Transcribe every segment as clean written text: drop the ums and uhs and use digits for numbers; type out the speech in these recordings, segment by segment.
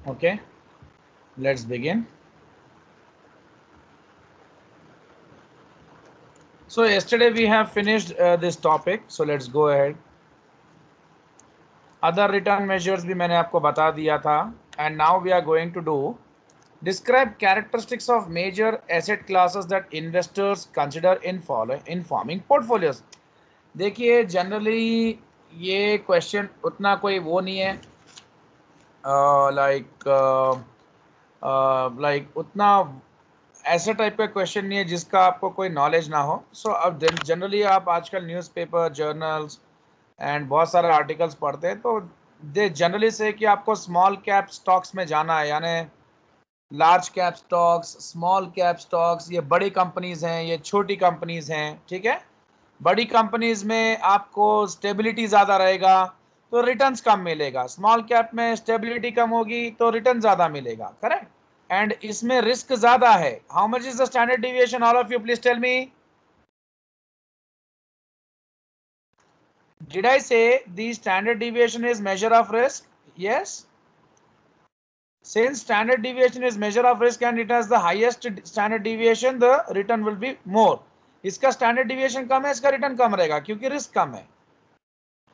Okay, let's begin. So yesterday we have finished this topic, so let's go ahead. Other return measures भी मैंने आपको बता दिया था, and now we are going to do describe characteristics of major asset classes that investors consider in forming portfolios. देखिए generally ये question उतना कोई वो नहीं है, लाइक उतना ऐसा टाइप का क्वेश्चन नहीं है जिसका आपको कोई नॉलेज ना हो. सो अब जनरली आप आजकल न्यूज़पेपर, जर्नल्स एंड बहुत सारे आर्टिकल्स पढ़ते हैं, तो दे जनरली से कि आपको स्मॉल कैप स्टॉक्स में जाना है, यानी large cap stocks, small cap stocks, ये बड़ी कंपनीज हैं, ये छोटी कंपनीज हैं. ठीक है, बड़ी कंपनीज में आपको स्टेबिलिटी ज़्यादा रहेगा तो रिटर्न्स कम मिलेगा, स्मॉल कैप में स्टेबिलिटी कम होगी तो रिटर्न ज़्यादा मिलेगा. करेक्ट. एंड इसमें रिस्क ज़्यादा है. How much is the standard deviation? All of you please tell me. Did I say the standard deviation is measure of risk? Yes. Since standard deviation is measure of risk and it has the highest standard deviation, the return will be more. इसका standard deviation कम है, इसका return कम रहेगा क्योंकि risk कम है.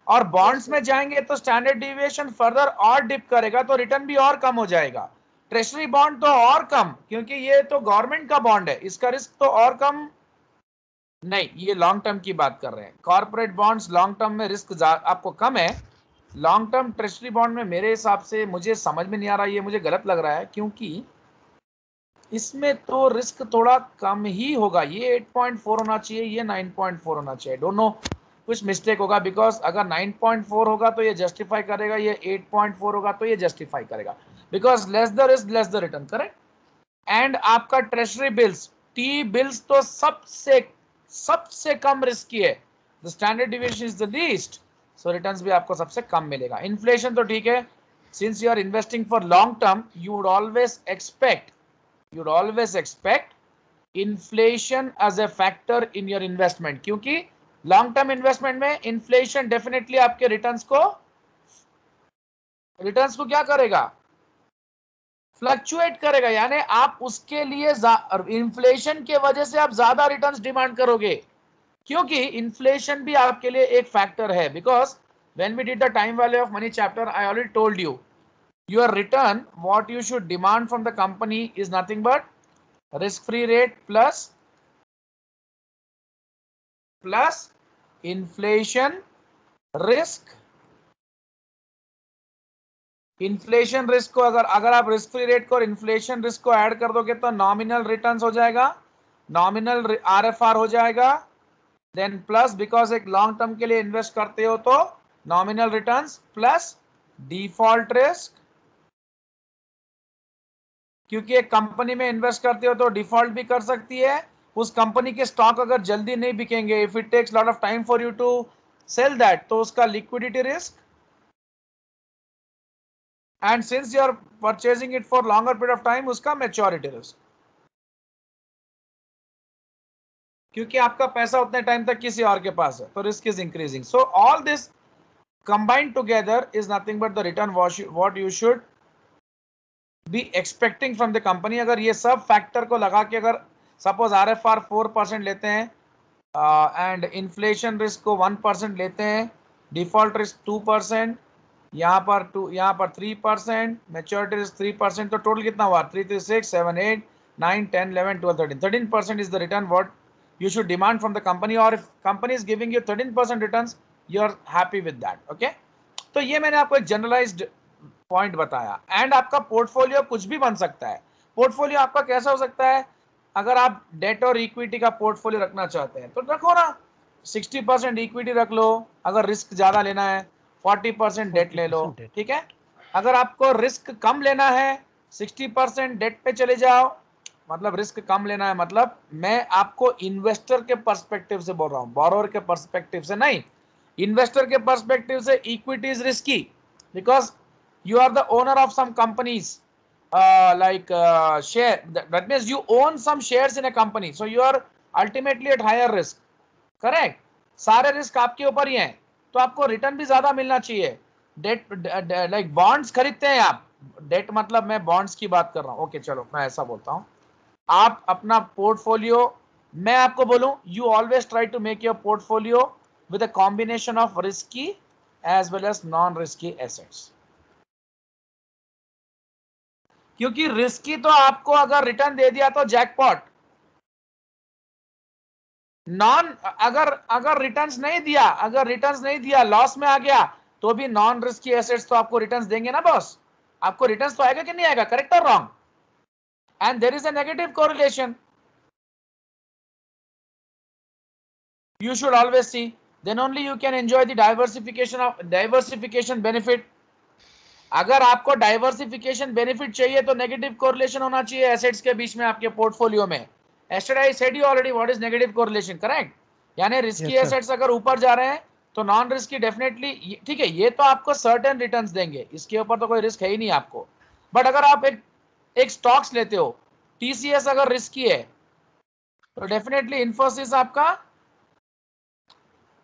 और bonds में जाएंगे तो स्टैंडर्ड डिविएशन फर्दर और डिप करेगा तो रिटर्न भी और कम हो जाएगा. ट्रेजरी बॉन्ड तो और कम, क्योंकि ये तो गवर्नमेंट का बॉन्ड है, इसका रिस्क तो और कम नहीं. ये लॉन्ग टर्म की बात कर रहे हैं. कॉर्पोरेट बॉन्ड्स लॉन्ग टर्म में रिस्क आपको कम है. लॉन्ग टर्म ट्रेजरी बॉन्ड में मेरे हिसाब से, मुझे समझ में नहीं आ रहा, ये मुझे गलत लग रहा है, क्योंकि इसमें तो रिस्क थोड़ा कम ही होगा. ये 8.4 होना चाहिए, ये 9.4 होना चाहिए. डोंट नो, कुछ मिस्टेक होगा, बिकॉज अगर 9.4 होगा तो ये जस्टिफाई करेगा, ये 8.4 होगा तो ये जस्टिफाई करेगा, because less the risk less the return. Correct. And आपका ट्रेजरी बिल्स, टी बिल्स तो सबसे कम रिस्क की है. The standard deviation is the least, so returns भी आपको सबसे कम मिलेगा. इन्फ्लेशन तो ठीक है, since you are investing for long term, you would always expect inflation as a factor in your investment, क्योंकि लॉन्ग टर्म इन्वेस्टमेंट में इन्फ्लेशन डेफिनेटली आपके रिटर्न्स को क्या करेगा? फ्लक्चुएट करेगा. यानी आप उसके लिए इन्फ्लेशन के वजह से आप ज्यादा रिटर्न्स डिमांड करोगे, क्योंकि इन्फ्लेशन भी आपके लिए एक फैक्टर है. Because when we did the time value of money chapter, I already told you, your return what you should demand from the company is nothing but risk free rate plus inflation risk. Inflation risk को अगर आप risk free rate को और inflation risk को add कर दोगे तो nominal returns हो जाएगा, नॉमिनल आरएफआर हो जाएगा. देन प्लस, बिकॉज एक लॉन्ग टर्म के लिए इन्वेस्ट करते हो तो nominal returns plus default risk, क्योंकि एक कंपनी में इन्वेस्ट करते हो तो डिफॉल्ट भी कर सकती है. उस कंपनी के स्टॉक अगर जल्दी नहीं बिकेंगे, if it takes lot of time for you to sell that, तो उसका liquidity risk. And since you are purchasing it for longer period of time, उसका मैच्योरिटी रिस्क, क्योंकि आपका पैसा उतने टाइम तक किसी और के पास है, तो risk is increasing. So all this combined together is nothing but the return what you should be expecting from the company. अगर ये सब फैक्टर को लगा के, अगर सपोज RFR 4% लेते हैं एंड इन्फ्लेशन रिस्क को 1% लेते हैं, डिफॉल्ट रिस्क 2%, यहाँ पर 3%, मैच्योरिटी रिस्क 3%, तो टोटल कितना हुआ? 3, 3, 6, 7, 8, 9, 10, 11, 12, 13. 13% is the return what you should demand from the company, or if company is giving you 13% returns, you are happy with that. Okay, तो ये मैंने आपको एक जनरलाइज्ड पॉइंट बताया. एंड आपका पोर्टफोलियो कुछ भी बन सकता है. पोर्टफोलियो आपका कैसा हो सकता है? अगर आप डेट और इक्विटी का पोर्टफोलियो रखना चाहते हैं तो रखो ना, 60% इक्विटी रख लो. अगर रिस्क ज्यादा लेना है 40% डेट ले लो. ठीक है. अगर आपको रिस्क कम लेना है 60% डेट पे चले जाओ. मतलब रिस्क कम लेना है, मतलब मैं आपको इन्वेस्टर के पर्सपेक्टिव से बोल रहा हूं, बोरोअर के पर्सपेक्टिव से नहीं. इन्वेस्टर के पर्सपेक्टिव से equity is risky because you are the owner of some companies, share, that means you own some shares in a company, so you are ultimately at higher risk. Correct. सारे risk आपके ऊपर ही हैं, तो आपको return भी ज्यादा मिलना चाहिए. डेट लाइक बॉन्ड्स खरीदते हैं आप, डेट मतलब मैं बॉन्ड्स की बात कर रहा हूं। ओके चलो मैं ऐसा बोलता हूं, आप अपना पोर्टफोलियो, मैं आपको बोलूं, you always try to make your portfolio with a combination of risky as well as non risky assets. क्योंकि रिस्की तो आपको अगर रिटर्न दे दिया तो जैकपॉट, नॉन अगर अगर रिटर्न्स नहीं दिया, अगर रिटर्न्स नहीं दिया, लॉस में आ गया, तो भी नॉन रिस्की एसेट्स तो आपको रिटर्न्स देंगे ना बॉस। आपको रिटर्न्स तो आएगा कि नहीं आएगा, करेक्ट और wrong? And there is a negative correlation, you should always see, then only you can enjoy the diversification benefit. अगर आपको डाइवर्सिफिकेशन बेनिफिट चाहिए तो नेगेटिव कोरिलेशन होना चाहिए एसेट्स के बीच में आपके पोर्टफोलियो में। Yesterday I said you already what is negative correlation, correct? यानी रिस्की Yes, sir. एसेट्स अगर ऊपर जा रहे हैं तो नॉन रिस्की डेफिनेटली, ठीक है, ये तो आपको सर्टेन रिटर्न्स देंगे, इसके ऊपर तो कोई रिस्क है ही नहीं आपको। बट अगर आप एक स्टॉक्स लेते हो, टीसीएस अगर रिस्की है तो डेफिनेटली इन्फोसिस आपका,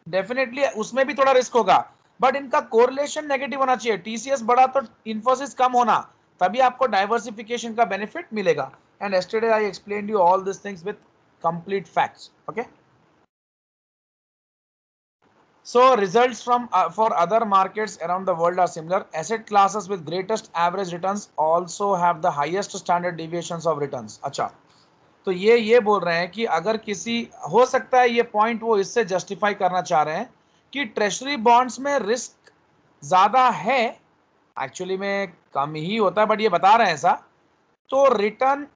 डेफिनेटली उसमें भी थोड़ा रिस्क होगा, बट इनका कोरिलेशन नेगेटिव होना चाहिए। टीसीएस बड़ा तो इन्फोसिस कम होना, तभी आपको डाइवर्सिफिकेशन का बेनिफिट मिलेगा। And yesterday I explained you all this things with complete facts. Okay, so results from for other markets around the world are similar. Asset classes with greatest average returns also have the highest standard deviations of returns. अच्छा, तो ये बोल रहे हैं कि अगर किसी, हो सकता है ये पॉइंट वो इससे जस्टिफाई करना चाह रहे हैं कि ट्रेजरी बॉन्ड्स में रिस्क ज्यादा है, एक्चुअली में कम ही होता है, बट ये बता रहे हैं ऐसा, तो रिटर्न,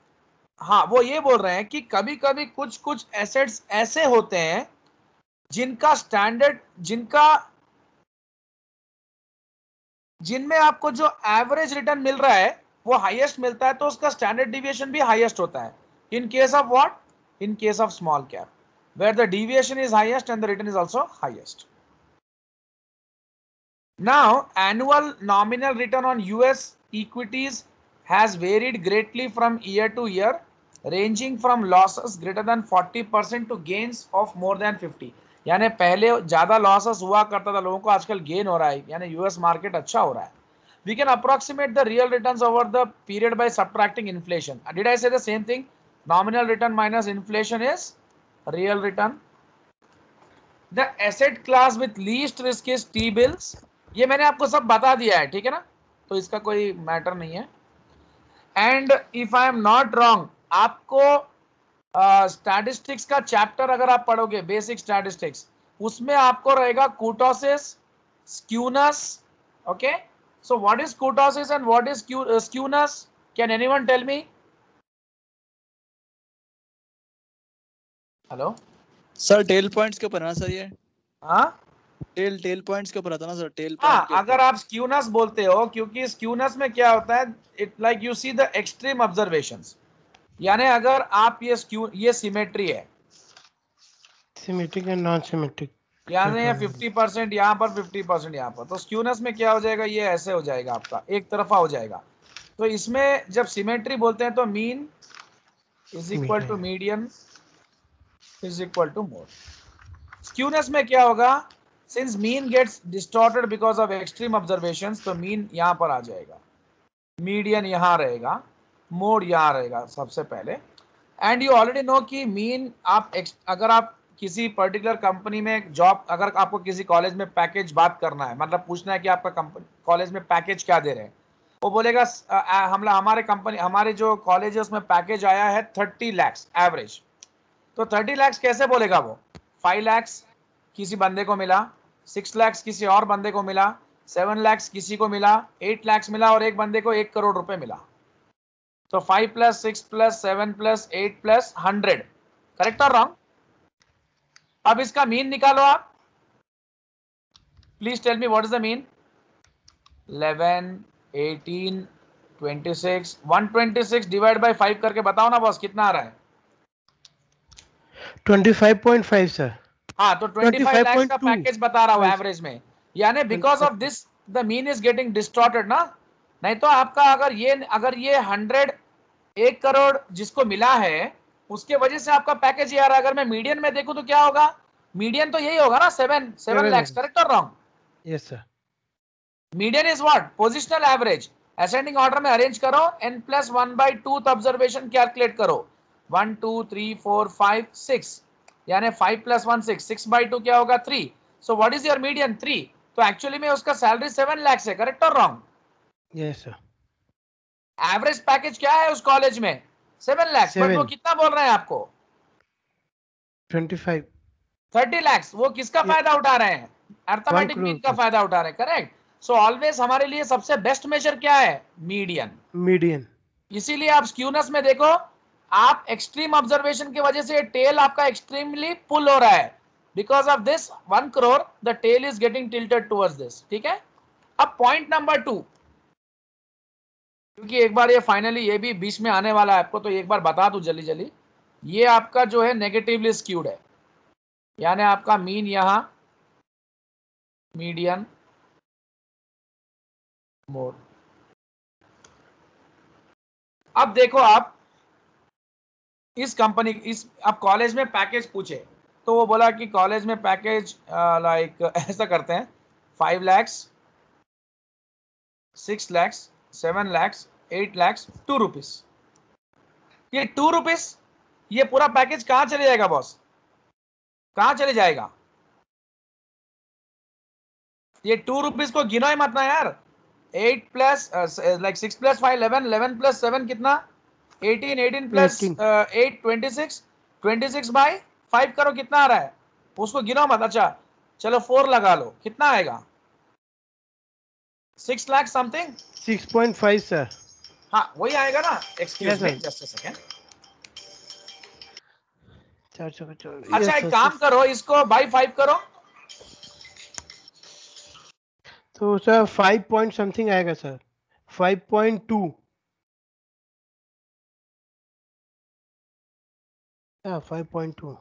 हाँ वो ये बोल रहे हैं कि कभी कभी कुछ कुछ एसेट्स ऐसे होते हैं जिनका स्टैंडर्ड, जिनमें आपको जो एवरेज रिटर्न मिल रहा है वो हाईएस्ट मिलता है, तो उसका स्टैंडर्ड डिविएशन भी हाईएस्ट होता है। In case of what, in case of small cap, where the deviation is highest and the return is also highest. Now, annual nominal return on US equities has varied greatly from year to year, ranging from losses greater than 40% to gains of more than 50. यानी पहले ज्यादा losses हुआ करता था लोगों को, आजकल gain हो रहा है, यानी यूएस मार्केट अच्छा हो रहा है। We can approximate the real returns over the period by subtracting inflation. Did I say the same thing? Nominal return minus inflation is real return. The asset class with least risk is T-bills. ये मैंने आपको सब बता दिया है, ठीक है ना, तो इसका कोई मैटर नहीं है। And if I am not wrong, आपको स्टैटिस्टिक्स का चैप्टर अगर आप पढ़ोगे, बेसिक स्टैटिस्टिक्स, उसमें आपको रहेगा kurtosis, skewness. Okay, so what is kurtosis and what is skewness? Can anyone tell me? Hello sir tail points के ऊपर ना सर, ये हाँ टेल पॉइंट्स के ऊपर आता ना सर, टेल हाँ, पॉइंट के ऊपर। अगर आप स्क्यूनेस बोलते हो, क्योंकि स्क्यूनेस में क्या होता है, it like you see the extreme observations, यानी अगर आप ये सिमेट्री है, सिमेट्रिक एंड नॉन सिमेट्रिक, यानी 50% यहाँ पर 50% यहाँ पर, तो स्क्यूनेस में क्या हो जाएगा, ये ऐसे हो जाएगा, आपका एक तरफा हो जाएगा। तो इसमें जब सिमेट्री बोलते हैं तो mean is equal to median is equal to mode. Skewness में क्या होगा, since mean gets distorted because of extreme observations, तो मीन यहाँ पर आ जाएगा, मीडियन यहाँ रहेगा, मोड यहाँ रहेगा सबसे पहले। एंड यू ऑलरेडी नो कि मीन, आप अगर आप किसी पर्टिकुलर कंपनी में जॉब, अगर आपको किसी कॉलेज में पैकेज बात करना है, मतलब पूछना है कि आपका कंपनी कॉलेज में पैकेज क्या दे रहे हैं, वो बोलेगा हमारे कंपनी, हमारे जो कॉलेज है उसमें पैकेज आया है 30 लाख एवरेज। तो 30 लाख कैसे बोलेगा वो? 5 लाख किसी बंदे को मिला, 6 लाख किसी और बंदे को मिला, 7 लाख किसी को मिला, 8 लाख मिला, और एक बंदे को 1 करोड़ रुपए मिला। तो 5 + 6 + 7 + 8 + 100, करेक्ट और रॉन्ग? अब इसका मीन निकालो आप, please tell me what is the mean. 11, 18, 26, 126 divide by 5 करके बताओ ना बॉस, कितना आ रहा है? 25.5 सर। हाँ, तो 25 लाख का 25.2 पैकेज बता रहा हूँ एवरेज में, यानी because of this the mean is getting distorted ना। नहीं तो आपका अगर ये 100, 1 करोड़ जिसको मिला है, उसके वजह से आपका पैकेज ये आ रहा है। अगर मैं मीडियन में देखूं तो क्या होगा, मीडियन तो यही होगा ना, 7 लाख, करेक्ट और wrong? Yes sir. Median is what? Positional average. Ascending order में अरेंज करो, n+1/2 ऑब्जर्वेशन कैलकुलेट करो, 1 2 3 4 5 6, यानी 5 + 1 6, 6/2 क्या होगा 3. सो व्हाट इज योर मीडियन 3. तो एक्चुअली में उसका सैलरी 7 लाख है, करेक्ट और wrong? Yes, sir. Average package क्या है उस कॉलेज में? 7 लाख, बट वो 7. कितना बोल रहे हैं आपको? 25. 30 लाख. वो किसका Yeah. फायदा उठा रहे हैं? 1 अर्थमेटिक crore मीन का rupees. फायदा उठा रहे हैं, करेक्ट. सो ऑलवेज हमारे लिए सबसे बेस्ट मेजर क्या है? मीडियन. Median. इसीलिए आप स्क्यूनेस में देखो, आप एक्सट्रीम ऑब्जर्वेशन की वजह से टेल आपका एक्सट्रीमली पुल हो रहा है. Because of this 1 crore the tail is getting tilted towards this. ठीक है. अब पॉइंट नंबर 2, क्योंकि एक बार ये फाइनली ये भी बीच में आने वाला है आपको, तो एक बार बता दूं जल्दी जल्दी. ये आपका जो है नेगेटिवली स्क्यूड है, यानी आपका मीन यहां, मीडियन, मोड. अब देखो आप इस कंपनी इस अब कॉलेज में पैकेज पूछे, तो वो बोला कि कॉलेज में पैकेज लाइक ऐसा करते हैं 5 lakhs, 6 lakhs, 7 lakhs, 8 lakhs, 2 rupees. ये 2 rupees, ये पूरा पैकेज कहां चले जाएगा बॉस? कहां चले जाएगा? ये 2 rupees को गिनो ही मत ना यार. 8 प्लस लाइक 6 + 5 11, 11 + 7 कितना? 18, 18 + 18. 8 26, 26/5 करो, कितना आ रहा है? उसको गिनो मत. अच्छा चलो 4 लगा लो, कितना आएगा? 6 लाख समथिंग. 6.5, sir. हाँ वही आएगा ना. Excuse Yes, me, sir. Just a second. 424. अच्छा Yes, एक sir. काम करो, इसको बाई 5 करो. तो सर 5 point something आएगा सर. 5.2. Yeah, 5.2.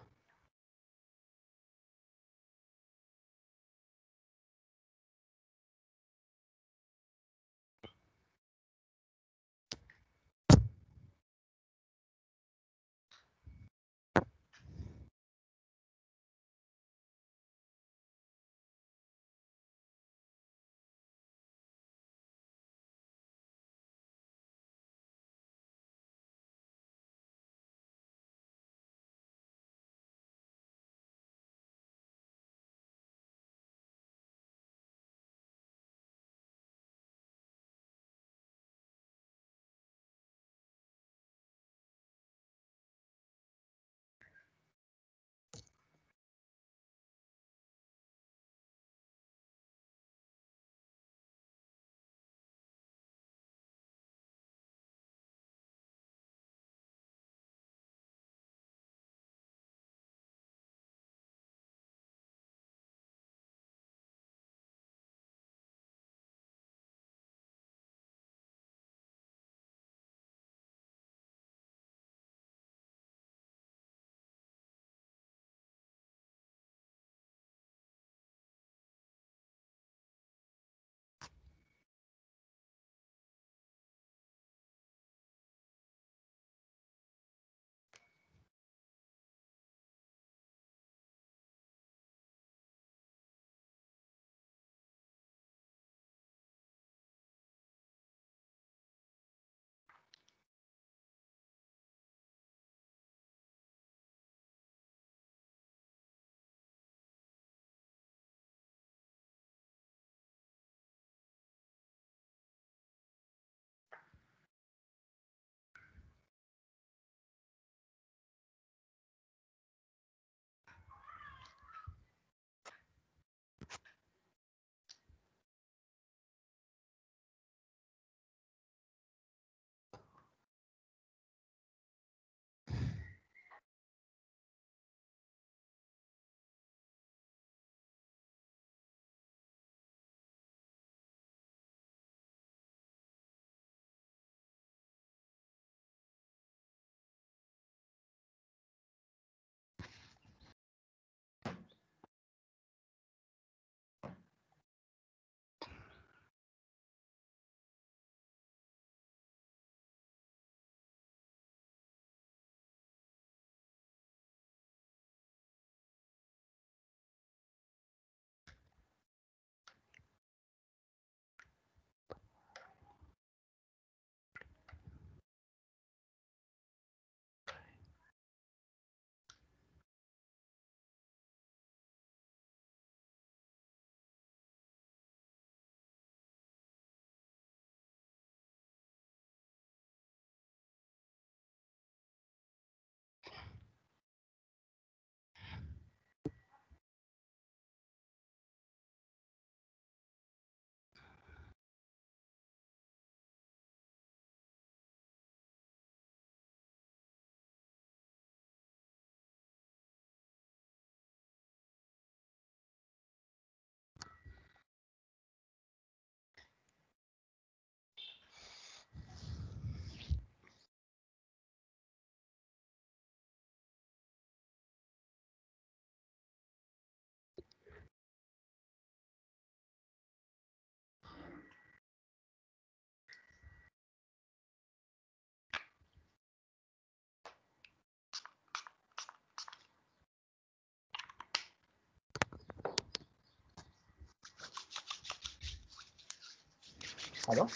हेलो,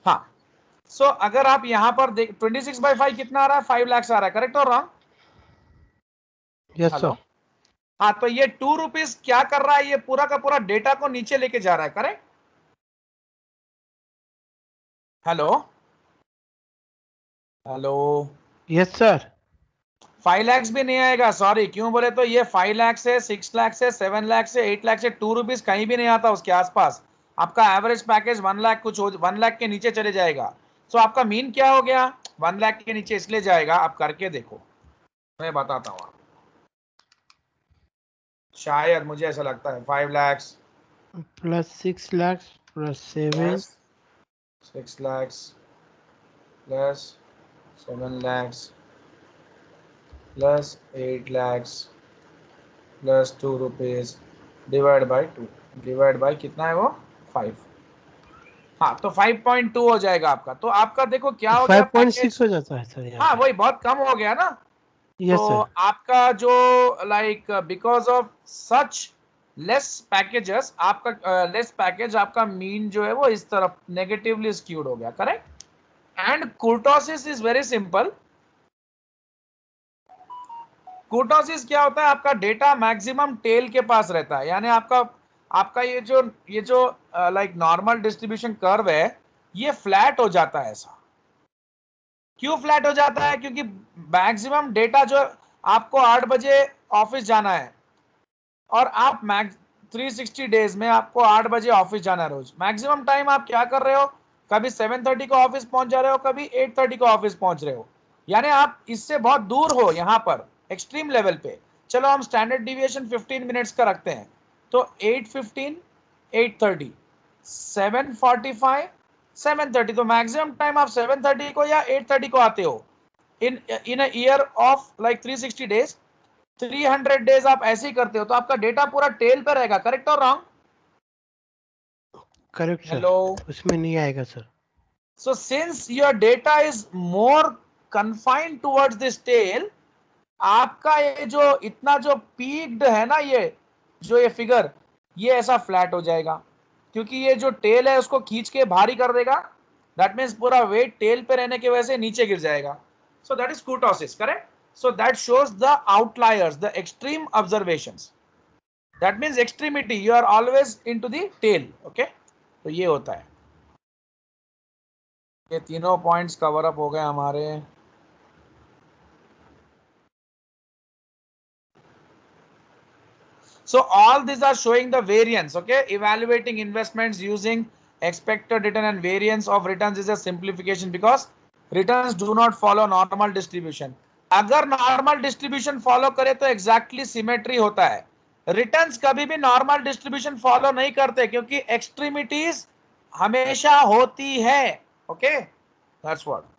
हाँ। सो अगर आप यहां पर देख 26/5 कितना आ रहा है, 5 लाख आ रहा है, करेक्ट और रॉन्ग? Yes hello, sir. हाँ, तो ये 2 रुपीज क्या कर रहा है, ये पूरा का पूरा डेटा को नीचे लेके जा रहा है, correct? Hello hello, yes sir. 5 lakh भी नहीं आएगा, सॉरी, क्यों बोले तो ये 5 लाख से 6 लाख से 7 लाख से 8 लाख से 2 रुपीज कहीं भी नहीं आता उसके आसपास। आपका एवरेज पैकेज 1 लाख कुछ 1 लाख के नीचे चले जाएगा। सो आपका मीन क्या हो गया, 1 लाख के नीचे इसलिए जाएगा, आप करके देखो, मैं बताता हूँ। शायद मुझे ऐसा लगता है 5 lakh plus 6 lakh plus 7। Plus 6 lakh plus 7 lakhs plus 8 lakhs plus 2 rupees divide by 2, divide by कितना है वो 5। हाँ, तो 5.2 हो जाएगा आपका। तो आपका देखो क्या हो गया 5.6 पैकेज, हो जाता है सर यहाँ हाँ पे। वही बहुत कम हो गया ना। तो यस सर। आपका जो like because of such less packages, आपका लेस पैकेज, आपका मीन जो है वो इस तरफ नेगेटिवली स्क्यूड हो गया, correct? And कुर्टोसिस is very simple. कुर्टोसिस क्या होता है, आपका डेटा मैक्सिमम टेल के पास रहता है, यानी आपका आपका ये जो लाइक नॉर्मल डिस्ट्रीब्यूशन कर्व है, ये फ्लैट हो जाता है। ऐसा क्यों फ्लैट हो जाता है? क्योंकि मैक्सिमम डेटा जो आपको 8 बजे ऑफिस जाना है और आप मैक्स 360 डेज में आपको 8 बजे ऑफिस जाना है रोज, मैक्सिमम टाइम आप क्या कर रहे हो, कभी 7:30 को ऑफिस पहुंच जा रहे हो, कभी 8:30 को ऑफिस पहुंच रहे हो, यानी आप इससे बहुत दूर हो यहां पर एक्सट्रीम लेवल पे। चलो हम स्टैंडर्ड डिविएशन 15 मिनट्स का रखते हैं, तो 8:15 8:30 7:45 7:30, तो मैक्सिमम टाइम आप 7:30 को या 8:30 को आते हो in a year of like 360 days. 300 days आप ऐसे ही करते हो, तो आपका डेटा पूरा टेल पे रहेगा, करेक्ट और रॉन्ग? Correct sir. हेलो, उसमें नहीं आएगा sir. So since your data is more confined towards this tail, आपका ये जो इतना जो पीक्ड है ना, ये जो ये फिगर, ये ऐसा फ्लैट हो जाएगा, क्योंकि ये जो टेल है उसको खींच के भारी कर देगा। दैट मीन्स पूरा वेट टेल पे रहने की वजह से नीचे गिर जाएगा। So that is kurtosis, correct? So that shows the outliers, the extreme observations. That means extremity, you are always into the tail, okay? तो ये होता है। ये तीनों पॉइंट्स कवर अप हो गए हमारे। So all these are showing the variance, okay? Evaluating investments using expected return and variance of returns is a simplification because returns do not follow normal distribution. अगर नॉर्मल डिस्ट्रीब्यूशन फॉलो करे तो exactly symmetry होता है। Returns कभी भी normal distribution follow नहीं करते, क्योंकि एक्सट्रीमिटीज हमेशा होती है, okay? That's what.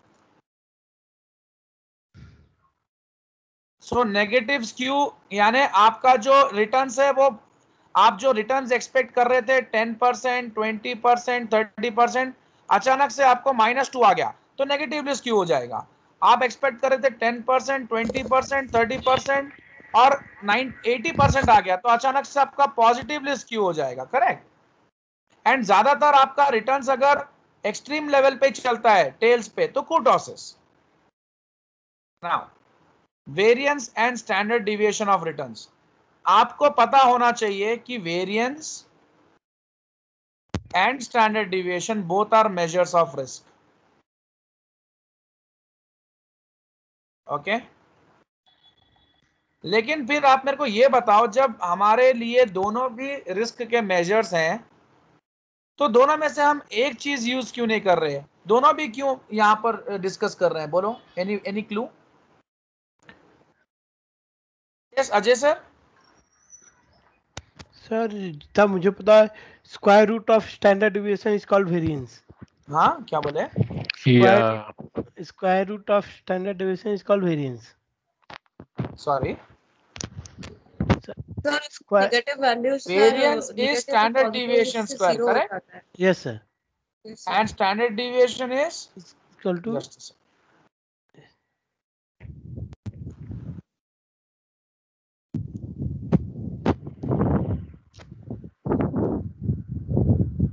So negative skew यानी आपका जो रिटर्न्स है वो, आप जो रिटर्न्स एक्सपेक्ट कर रहे थे 10%, 20%, 30%, अचानक से आपको -2 आ गया तो नेगेटिवली स्क्यू हो जाएगा। आप एक्सपेक्ट कर रहे थे 10%, 20%, 30% और 80% आ गया तो अचानक से आपका पॉजिटिवली स्क्यू हो जाएगा, करेक्ट? एंड ज्यादातर आपका रिटर्न्स अगर एक्सट्रीम लेवल पे चलता है टेल्स पे तो kurtosis. Now variance and standard deviation of returns, आपको पता होना चाहिए कि variance and standard deviation both are measures of risk, okay? लेकिन फिर आप मेरे को ये बताओ, जब हमारे लिए दोनों भी रिस्क के मेजर्स हैं तो दोनों में से हम एक चीज यूज क्यों नहीं कर रहे हैं? दोनों भी क्यों यहां पर डिस्कस कर रहे हैं? बोलो, any clue? Yes Ajay sir. Sir जितना मुझे पता है, square root of standard deviation is called variance. हाँ, क्या बोले? Square root of standard deviation is called variance. Sorry, sir square. Negative values sir variance is negative से स्टैंडर्ड पॉजिटिव डिविएशन इससे square, zero हो करेक्ट? जाता है। Yes sir. Yes, sir. And standard deviation is equal to just a second.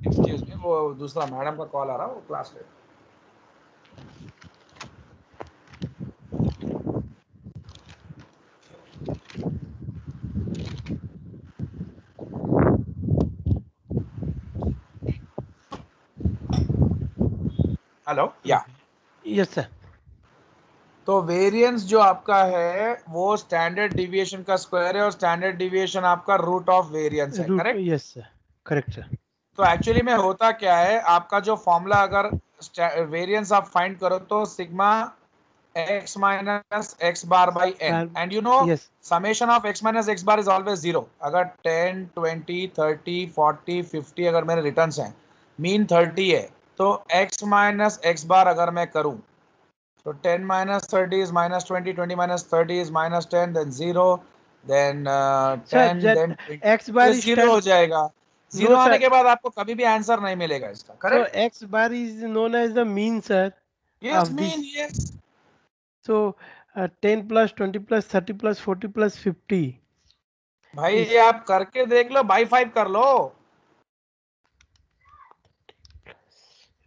Excuse me, वो वो दूसरा madam का call आ रहा है, वो क्लास ले। हेलो, या यस सर। तो वेरिएंस जो आपका है वो स्टैंडर्ड डिविएशन का स्क्वायर है और स्टैंडर्ड डिविएशन आपका रूट ऑफ वेरिएंस है, root, correct? Yes sir, correct sir. तो एक्चुअली में होता क्या है, आपका जो फॉर्मूला अगर वेरिएंस आप फाइंड करो तो sigma x minus x bar by n, and you know yes summation of x minus x bar is always zero. अगर 10, 20, 30, 40, 50 अगर मेरे रिटर्न्स हैं, मीन 30 है, तो x माइनस एक्स बार अगर मैं करूं तो 10 minus 30 is minus 20, 20 minus 30 is minus 10, then 0, then sir, 10, जब then 20, एक्स बार ये इज जीरो हो जाएगा। जीरो नो आने सर, के बाद आपको कभी भी आंसर नहीं मिलेगा इसका, so correct? x bar is known as the mean sir yes of mean, this. Yes. So 10 plus 20 plus 30 plus 40 plus 50 भाई is, ये आप करके देख लो, बाई 5 कर लो।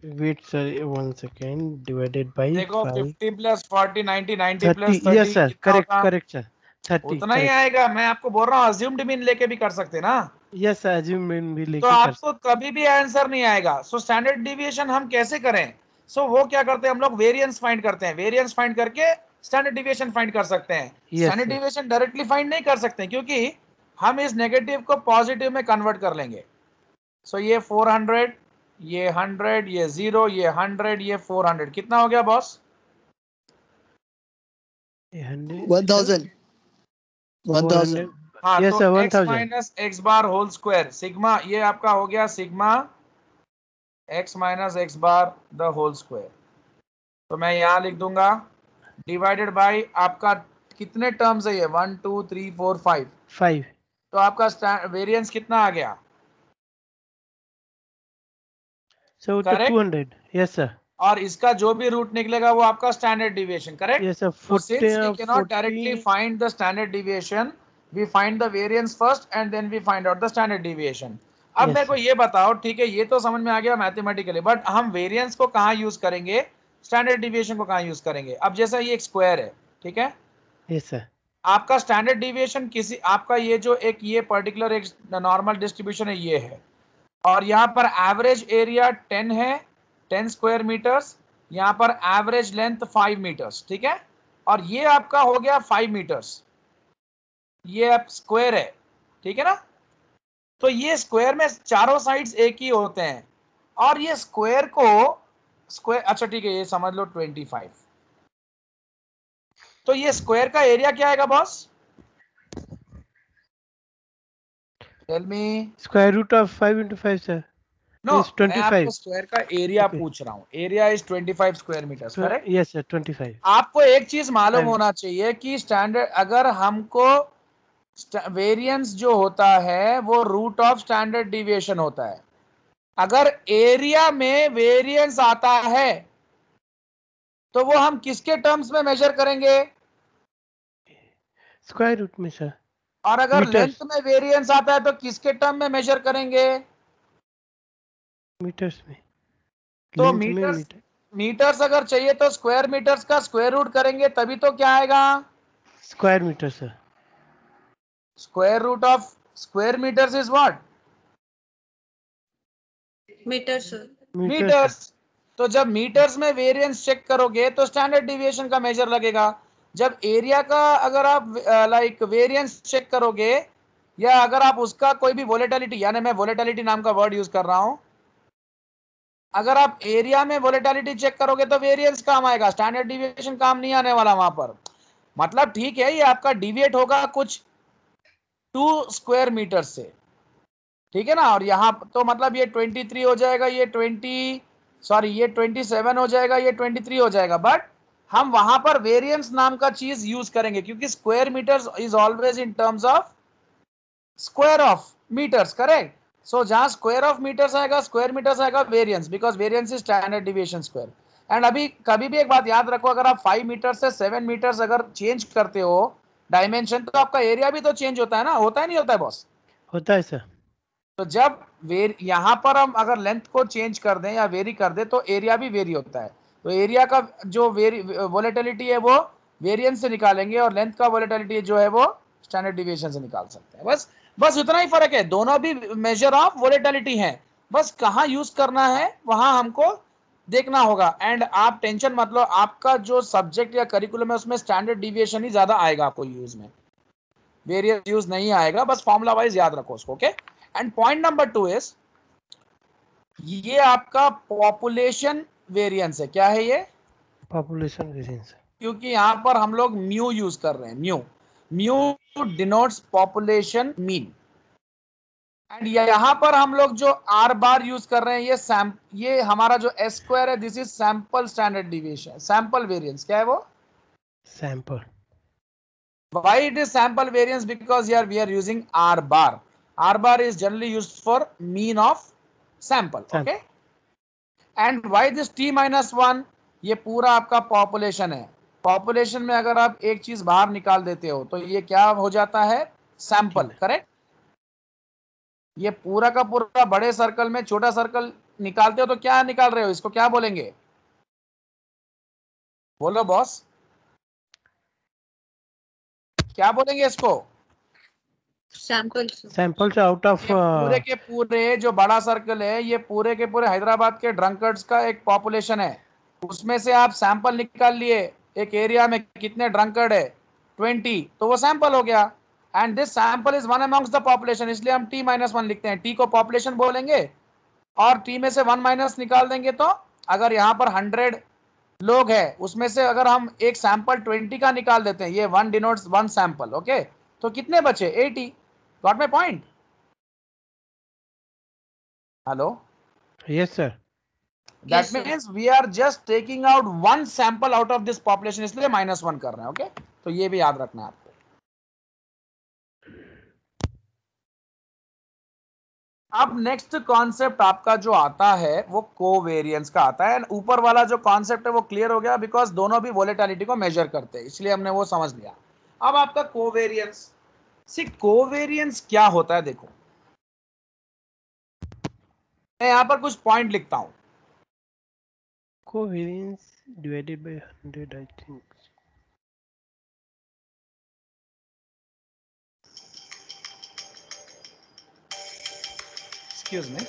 wait sir, 1 second, divided by देखो 5, 50 प्लस 40 90, 90 30, प्लस yes 30 sir, कितना correct, होगा? correct sir, 30, उतना ही correct, आएगा। मैं आपको बोल रहा हूँ अज्यूम्ड मीन लेके भी कर सकते ना, yes sir, assume भी तो लेके कर आपको कभी भी आंसर नहीं आएगा। सो स्टैंडर्ड डिविएशन हम कैसे करें? वो क्या करते हैं, हम लोग वेरिएंस फाइंड करते हैं, वेरिएंस फाइंड करके स्टैंडर्ड डिविएशन फाइंड कर सकते हैं। yes standard sir, deviation directly find नहीं कर सकते क्योंकि हम इस नेगेटिव को पॉजिटिव में कन्वर्ट कर लेंगे। ये 400, ये 100, ये 0, ये 100, ये 400, कितना हो गया बॉस? 100, 1000 1000 हाँ, yes तो sir, x 1000, minus x bar whole square sigma, ये आपका हो गया sigma x minus x bar the whole square. तो मैं यहां लिख दूंगा डिवाइडेड बाय आपका कितने टर्म्स है ये, 1 2 3 4 5, 5, तो आपका वेरिएंस कितना आ गया? so to correct. 200, yes sir, और इसका जो भी रूट निकलेगा वो आपका standard deviation, correct? yes sir, तो 40, since we can not directly 40, find the standard deviation, we find the variance first and then we find out the standard deviation. अब yes मेरे को sir, ये बताओ, ठीक है ये तो समझ में आ गया मैथमेटिकली, बट हम वेरिएंस को कहाँ यूज करेंगे, स्टैंडर्ड डिविएशन को कहाँ यूज करेंगे? अब जैसा ये एक स्क्वायर है, ठीक है, yes sir, आपका स्टैंडर्ड डिविएशन किसी आपका ये जो एक ये पर्टिकुलर एक नॉर्मल डिस्ट्रीब्यूशन है ये है, और यहाँ पर एवरेज एरिया 10 है, 10 स्क्वायर मीटर्स, यहाँ पर एवरेज लेंथ 5 मीटर्स, ठीक है, और ये आपका हो गया 5 मीटर्स, ये अब स्क्वायर है, ठीक है ना? तो ये स्क्वायर में चारों साइड्स एक ही होते हैं, और ये स्क्वायर को स्क्वायर, अच्छा ठीक है ये समझ लो 25, तो ये स्क्वायर का एरिया क्या आएगा boss? Tell me. square root of 5 into 5 sir no, is मैं आपको 25, स्क्वायर का एरिया okay, पूछ रहा हूं, area is 25 square meters, correct? yes sir, 25, आपको एक चीज मालूम 5, होना चाहिए कि स्टैंडर्ड अगर हमको वेरिएंस जो होता है वो रूट ऑफ स्टैंडर्ड डिविएशन होता है। अगर एरिया में वेरिएंस आता है तो वो हम किसके टर्म्स में मेजर करेंगे? square root में sir, और अगर meters, लेंथ में वेरिएंस आता है तो किसके टर्म में मेजर करेंगे? meters में, तो length में मीटर्स, meter, मीटर्स अगर चाहिए तो स्क्वायर मीटर्स का स्क्वायर रूट करेंगे तभी तो क्या आएगा? square meter sir, square root of square meters is what? Meter sir. meter sir, meters. तो जब मीटर्स में वेरिएंस चेक करोगे तो स्टैंडर्ड डिविएशन का मेजर लगेगा। जब एरिया का अगर आप लाइक वेरिएंस चेक करोगे, या अगर आप उसका कोई भी वोलेटिलिटी, यानी मैं वोलेटिलिटी नाम का वर्ड यूज कर रहा हूं, अगर आप एरिया में वोलेटिलिटी चेक करोगे तो वेरिएंस काम आएगा, स्टैंडर्ड डिविएशन काम नहीं आने वाला वहां पर। मतलब ठीक है ये आपका डिविएट होगा कुछ 2 स्क्वायर मीटर से, ठीक है ना, और यहाँ तो मतलब ये 23 हो जाएगा, ये 27 हो जाएगा, ये 23 हो जाएगा, बट हम वहां पर वेरिएंस नाम का चीज यूज करेंगे क्योंकि square meters is always in terms of square of meters, correct? जहां स्क्वायर ऑफ मीटर्स आएगा, स्क्वायर मीटर्स आएगा variance, because variance is standard deviation square. And अभी कभी भी एक बात याद रखो, अगर आप 5 मीटर से 7 मीटर्स अगर चेंज करते हो डायमेंशन, तो आपका एरिया भी तो चेंज होता है ना, होता है नहीं होता है बॉस? होता है सर, तो जब यहाँ पर हम अगर लेंथ को चेंज कर दें या वेरी कर दें तो एरिया भी वेरी होता है। तो एरिया का जो वोलेटिलिटी है वो वेरिएंस से निकालेंगे और लेंथ का वोलेटिलिटी जो है वो स्टैंडर्ड डिविएशन से निकाल सकते हैं। बस उतना ही फर्क है, दोनों भी मेजर ऑफ वोलेटिलिटी है, बस कहाँ यूज करना है वहां हमको देखना होगा। एंड आप टेंशन मत लो, आपका जो सब्जेक्ट या करिकुलम है उसमें स्टैंडर्ड डिविएशन ही ज्यादा आएगा आपको यूज में, वेरियस यूज नहीं आएगा, बस फॉर्मूला वाइज याद रखो उसको। Okay, and point number 2 is ये आपका पॉपुलेशन वेरिएंस है। क्या है ये? Population variance. क्योंकि यहां पर हम लोग म्यू यूज कर रहे हैं, mu denotes population mean. And यहां पर हम लोग जो आर बार यूज कर रहे हैं ये हमारा जो एस स्क्वायर है, this is sample standard deviation, sample variance. क्या है वो? Sample. Why it is sample variance? Because here we are using R bar. R bar is generally used for mean of sample. Okay. And why this T minus 1? ये पूरा आपका population है। Population में अगर आप एक चीज बाहर निकाल देते हो तो ये क्या हो जाता है? सैंपल। करेक्ट। ये पूरा का पूरा बड़े सर्कल में छोटा सर्कल निकालते हो तो क्या निकाल रहे हो? इसको क्या बोलेंगे? बोलो बॉस, क्या बोलेंगे इसको? सैंपल्स आउट ऑफ पूरे के पूरे जो बड़ा सर्कल है ये पूरे के पूरे हैदराबाद के ड्रंकर्ड्स का एक पॉपुलेशन है, उसमें से आप सैंपल निकाल लिए, एक एरिया में कितने ड्रंकर्ड है 20, तो वो सैंपल हो गया। And this sample is one amongst the population, इसलिए हम T - 1 लिखते हैं। T को पॉपुलेशन बोलेंगे और T में से 1 माइनस निकाल देंगे। तो अगर यहाँ पर 100 लोग है उसमें से अगर हम एक सैंपल 20 का निकाल देते हैं, ये 1 डिनोट्स 1 सैंपल। ओके, तो कितने बचे? 80। Got my point? Hello? Yes sir. That means we are just taking out one sample out of this population, इसलिए -1 कर रहे हैं। ओके, तो ये भी याद रखना है आपको। अब नेक्स्ट कॉन्सेप्ट आपका जो आता है वो कोवेरिएंस का आता है। ऊपर वाला जो कॉन्सेप्ट है वो क्लियर हो गया, बिकॉज दोनों भी वोलेटिलिटी को मेजर करते हैं, इसलिए हमने वो समझ लिया। अब आपका कोवेरिएंस, सी कोवेरिएंस क्या होता है? देखो मैं यहां पर कुछ पॉइंट लिखता हूं। Covariance divided by 100 I think. Excuse me.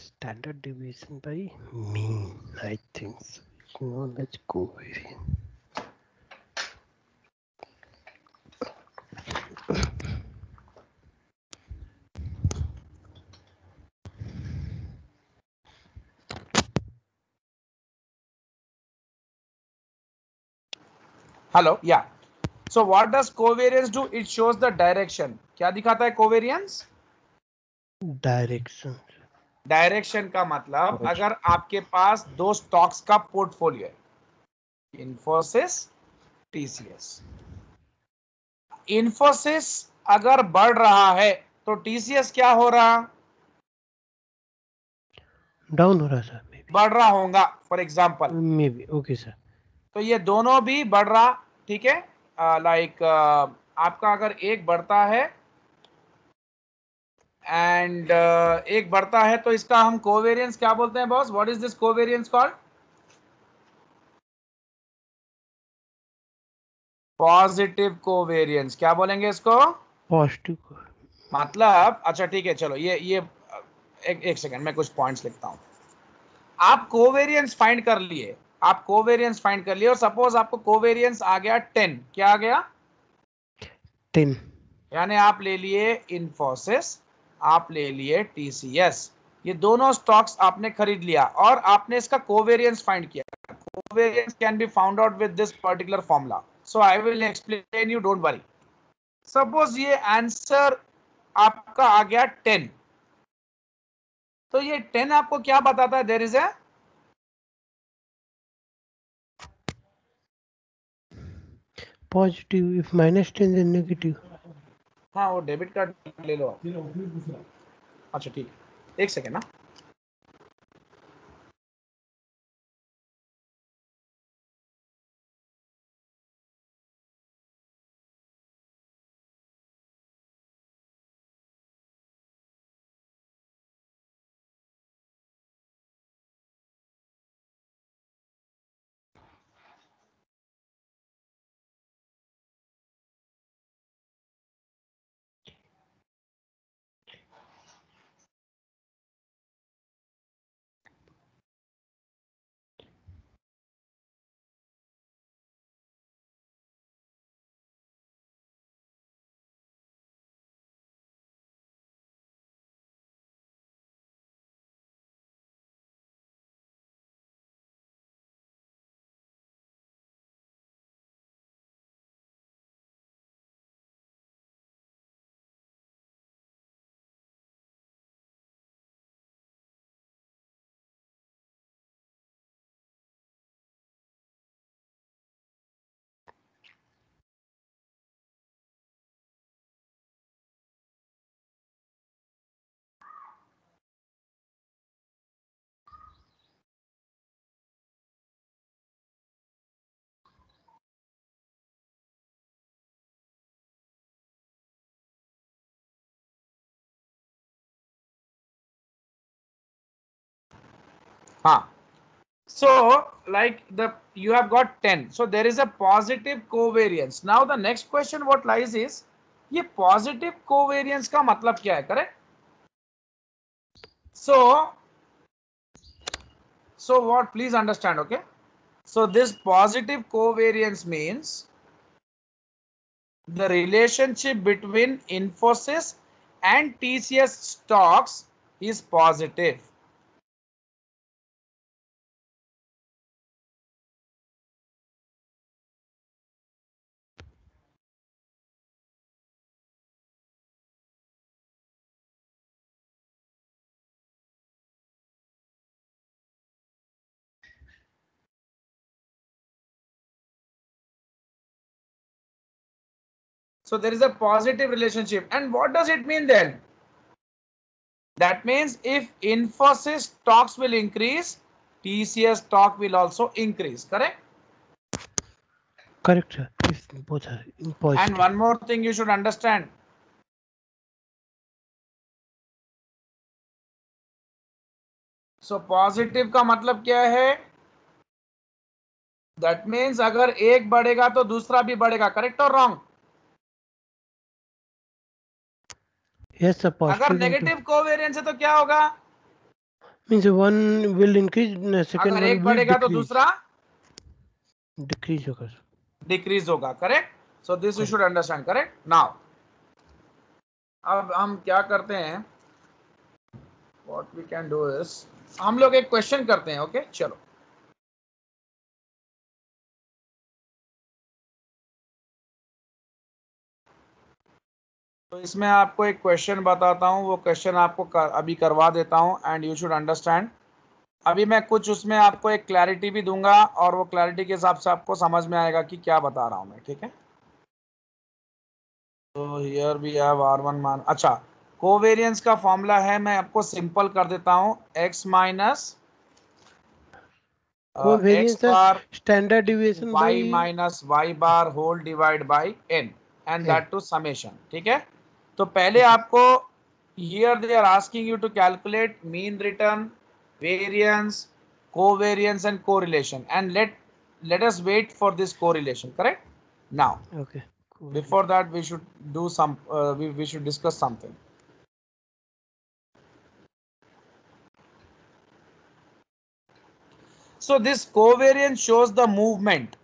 Standard deviation by mean, I think so. It's known as covariance. Hello, yeah so what does covariance do? It shows the direction. क्या दिखाता है कोवेरिएंस? डायरेक्शन। डायरेक्शन का मतलब अगर आपके पास दो stocks का portfolio है, इंफोसिस, टीसीएस, इंफोसिस अगर बढ़ रहा है तो टीसीएस क्या हो रहा? डाउन हो रहा सर। बढ़ रहा होगा for example. May be. Okay sir. तो ये दोनों भी बढ़ रहा, ठीक है। लाइक आपका अगर एक बढ़ता है एंड एक बढ़ता है तो इसका हम कोवेरिएंस क्या बोलते हैं boss? What is this covariance called? Positive covariance. क्या बोलेंगे इसको? पॉजिटिव। मतलब अच्छा ठीक है, चलो ये एक सेकंड मैं कुछ पॉइंट्स लिखता हूं। आप कोवेरिएंस फाइंड कर लिए, आप कोवेरिएंस फाइंड कर लिए और सपोज आपको कोवेरिएंस आ गया 10। क्या आ गया? 10। यानी आप ले लिए इंफोसिस, आप ले लिए टीसीएस, ये दोनों स्टॉक्स आपने खरीद लिया और आपने इसका कोवेरियंस फाइंड किया। Covariance can be found out with this particular formula, so I will explain you, don't worry. Suppose ये आंसर आपका आ गया 10, तो ये 10 आपको क्या बताता है? There is a positive, if -10 then negative. हाँ, वो डेबिट कार्ड ले लो आप। अच्छा ठीक है, एक सेकेंड ना। हाँ, so like you have got 10, so there is a positive covariance. Now the next question what lies is, ये positive covariance का मतलब क्या है? Correct. so what, please understand, okay? So this positive covariance means the relationship between Infosys and TCS stocks is positive. So there is a positive relationship. And what does it mean then? That means if Infosys stocks will increase, TCS stock will also increase, correct? Correct, sir. If both are in positive. And one more thing you should understand. So positive का मतलब क्या है? That means अगर एक बढ़ेगा तो दूसरा भी बढ़ेगा, करेक्ट और रॉन्ग? Yes, sir. Positive. अगर नेगेटिव कोवेरियंस है तो क्या होगा? Means one will increase, second अगर one एक will बढ़ेगा तो decrease. दूसरा Decrease होगा. डिक्रीज होगा, correct? So this you should understand, correct? Now अब हम क्या करते हैं, what we can do is, हम लोग एक क्वेश्चन करते हैं, ओके? चलो तो इसमें आपको एक क्वेश्चन बताता हूं, वो क्वेश्चन आपको अभी करवा देता हूं एंड यू शुड अंडरस्टैंड। अभी मैं कुछ उसमें आपको एक क्लैरिटी भी दूंगा और वो क्लैरिटी के हिसाब से आपको समझ में आएगा कि क्या बता रहा हूं मैं, ठीक है? तो हियर वी हैव R1 मान, अच्छा कोवेरियंस का फॉर्मूला है, मैं आपको सिंपल कर देता हूं, x minus x bar standard deviation y by minus y bar whole divide by n and that to summation, ठीक है? तो पहले आपको here they are asking you to calculate mean return, variance, covariance and correlation, and let us wait for this correlation, correct? Now okay. Cool. Before that we should do some we should discuss something. So this covariance shows the movement,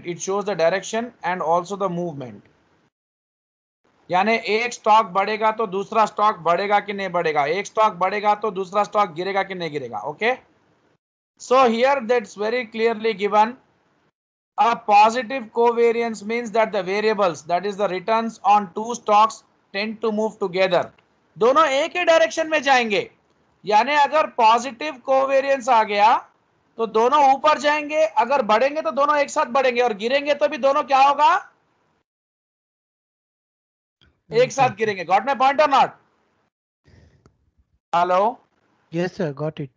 it shows the direction and also the movement. यानी एक stock बढ़ेगा तो दूसरा stock बढ़ेगा कि नहीं बढ़ेगा, एक स्टॉक बढ़ेगा तो दूसरा स्टॉक गिरेगा कि नहीं गिरेगा. Okay, so here that's very clearly given. A positive covariance means that the variables, that is the returns on two stocks, tend to move together. दोनों एक ही डायरेक्शन में जाएंगे. यानी अगर पॉजिटिव कोवेरियंस आ गया तो दोनों ऊपर जाएंगे, अगर बढ़ेंगे तो दोनों एक साथ बढ़ेंगे, और गिरेंगे तो भी दोनों क्या होगा, एक साथ गिरेंगे. गॉट माय पॉइंट और not? Hello, Yes, sir. Got it.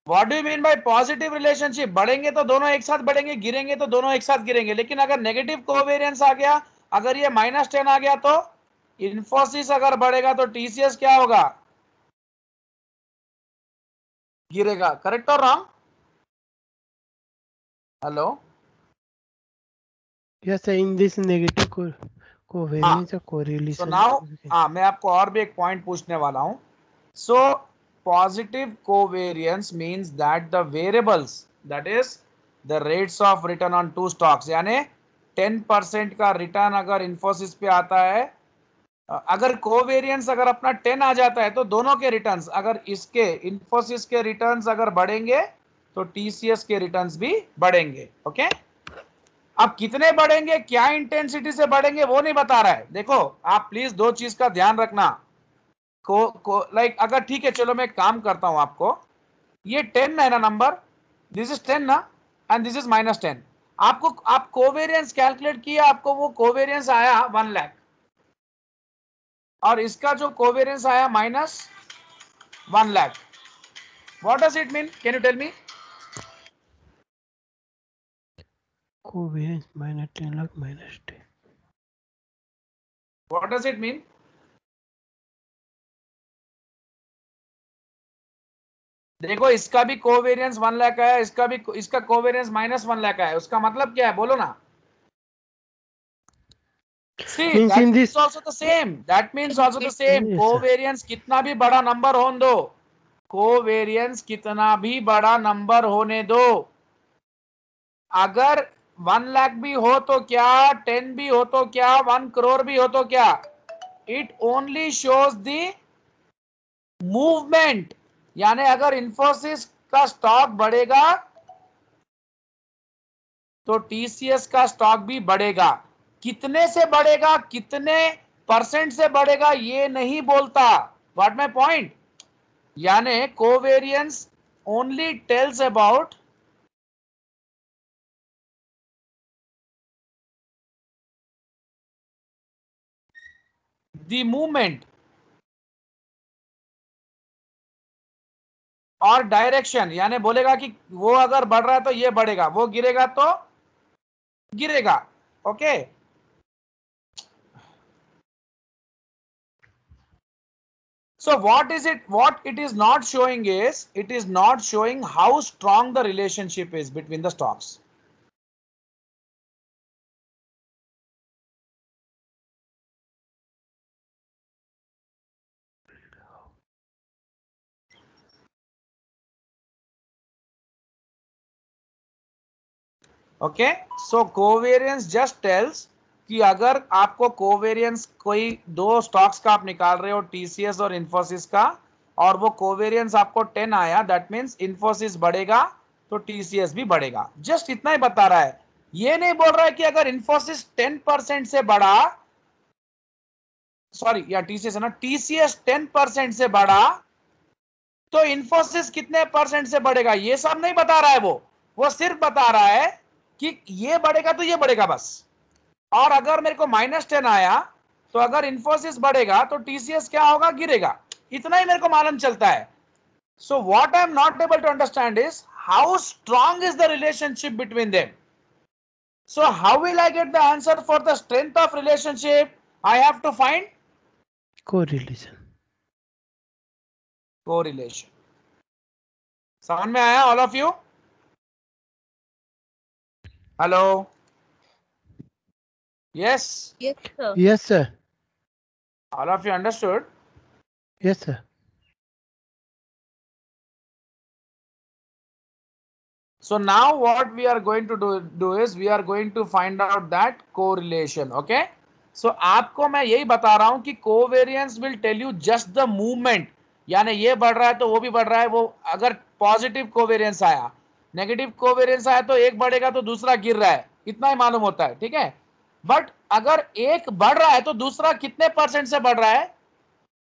What do you mean by positive relationship? बढ़ेंगे तो दोनों एक साथ बढ़ेंगे, गिरेंगे तो दोनों एक साथ गिरेंगे. लेकिन अगर नेगेटिव कोवेरियंस आ गया, अगर ये -10 आ गया, तो इंफोसिस अगर बढ़ेगा तो टीसीएस क्या होगा, गिरेगा. करेक्ट और wrong? Hello, Yes, sir. In this negative covariance or so correlation. Now मैं आपको और भी एक पॉइंट पूछने वाला हूं. So positive covariance means that the variables, that is the rates of return on two stocks, यानी 10% का रिटर्न अगर इंफोसिस पे आता है, अगर कोवेरियंस अगर अपना 10 आ जाता है तो दोनों के रिटर्न्स, अगर इसके इंफोसिस के रिटर्न्स अगर बढ़ेंगे तो टीसीएस के रिटर्न्स भी बढ़ेंगे. ओके, अब कितने बढ़ेंगे, क्या इंटेंसिटी से बढ़ेंगे, वो नहीं बता रहा है. देखो आप प्लीज दो चीज का ध्यान रखना. लाइक अगर ठीक है, चलो मैं काम करता हूं आपको. ये 10 है ना नंबर, दिस इज 10 ना, एंड दिस इज -10. आपको आप कोवेरियंस कैलकुलेट किया, आपको वो कोवेरियंस आया 1 लाख, और इसका जो कोवेरियंस आया -1 lakh. What does it mean, can you tell me? Covariance -10 lakh -10. What does it mean? देखो इसका भी कोवेरियंस 1 लाख है, इसका भी, इसका कोवेरियंस -1 लाख है. उसका मतलब क्या है, बोलो ना. See, Means that in means this. also the same. That means also the same. Yes, sir. Covariance कितना भी बड़ा नंबर होने दो, कोवेरियंस कितना भी बड़ा नंबर होने दो, अगर 1 लाख भी हो तो क्या, 10 भी हो तो क्या, 1 करोड़ भी हो तो क्या, it only shows the movement. यानी अगर इंफोसिस का स्टॉक बढ़ेगा तो टीसीएस का स्टॉक भी बढ़ेगा. कितने से बढ़ेगा, कितने % से बढ़ेगा, ये नहीं बोलता. What my point? यानी covariance only tells about the movement और डायरेक्शन. यानी बोलेगा कि वो अगर बढ़ रहा है तो ये बढ़ेगा, वो गिरेगा तो गिरेगा. Okay, so what it is not showing is, it is not showing how strong the relationship is between the stocks. Okay, so covariance just tells कि अगर आपको कोवेरियंस कोई दो स्टॉक्स का आप निकाल रहे हो, टीसीएस और इंफोसिस का, और वो कोवेरियंस आपको 10 आया, दैट मींस इंफोसिस बढ़ेगा तो टीसीएस भी बढ़ेगा. जस्ट इतना ही बता रहा है. ये नहीं बोल रहा है कि अगर इंफोसिस 10% से बढ़ा, सॉरी या टीसीएस है ना, टीसीएस 10% से बढ़ा तो इंफोसिस कितने % से बढ़ेगा, ये सब नहीं बता रहा है. वो सिर्फ बता रहा है कि ये बढ़ेगा तो ये बढ़ेगा बस. और अगर मेरे को -10 आया तो अगर इंफोसिस बढ़ेगा तो टीसीएस क्या होगा, गिरेगा. इतना ही मेरे को मालूम चलता है. So what I am not able to understand is how strong is the relationship between them. So how will I get the answer for the strength of relationship? I have to find Correlation. Correlation. समझ में आया all of you? Hello, yes, Yes, sir. Yes, sir. all of you understood? Yes, sir. So now what we are going to do is we are going to find out that correlation. Okay, सो आपको मैं यही बता रहा हूं कि covariance will tell you just the movement, यानी ये बढ़ रहा है तो वो भी बढ़ रहा है। वो अगर पॉजिटिव कोवेरियंस आया, नेगेटिव कोवेरियंस आया तो एक बढ़ेगा तो दूसरा गिर रहा है, इतना ही मालूम होता है, ठीक है। बट अगर एक बढ़ रहा है तो दूसरा कितने परसेंट से बढ़ रहा है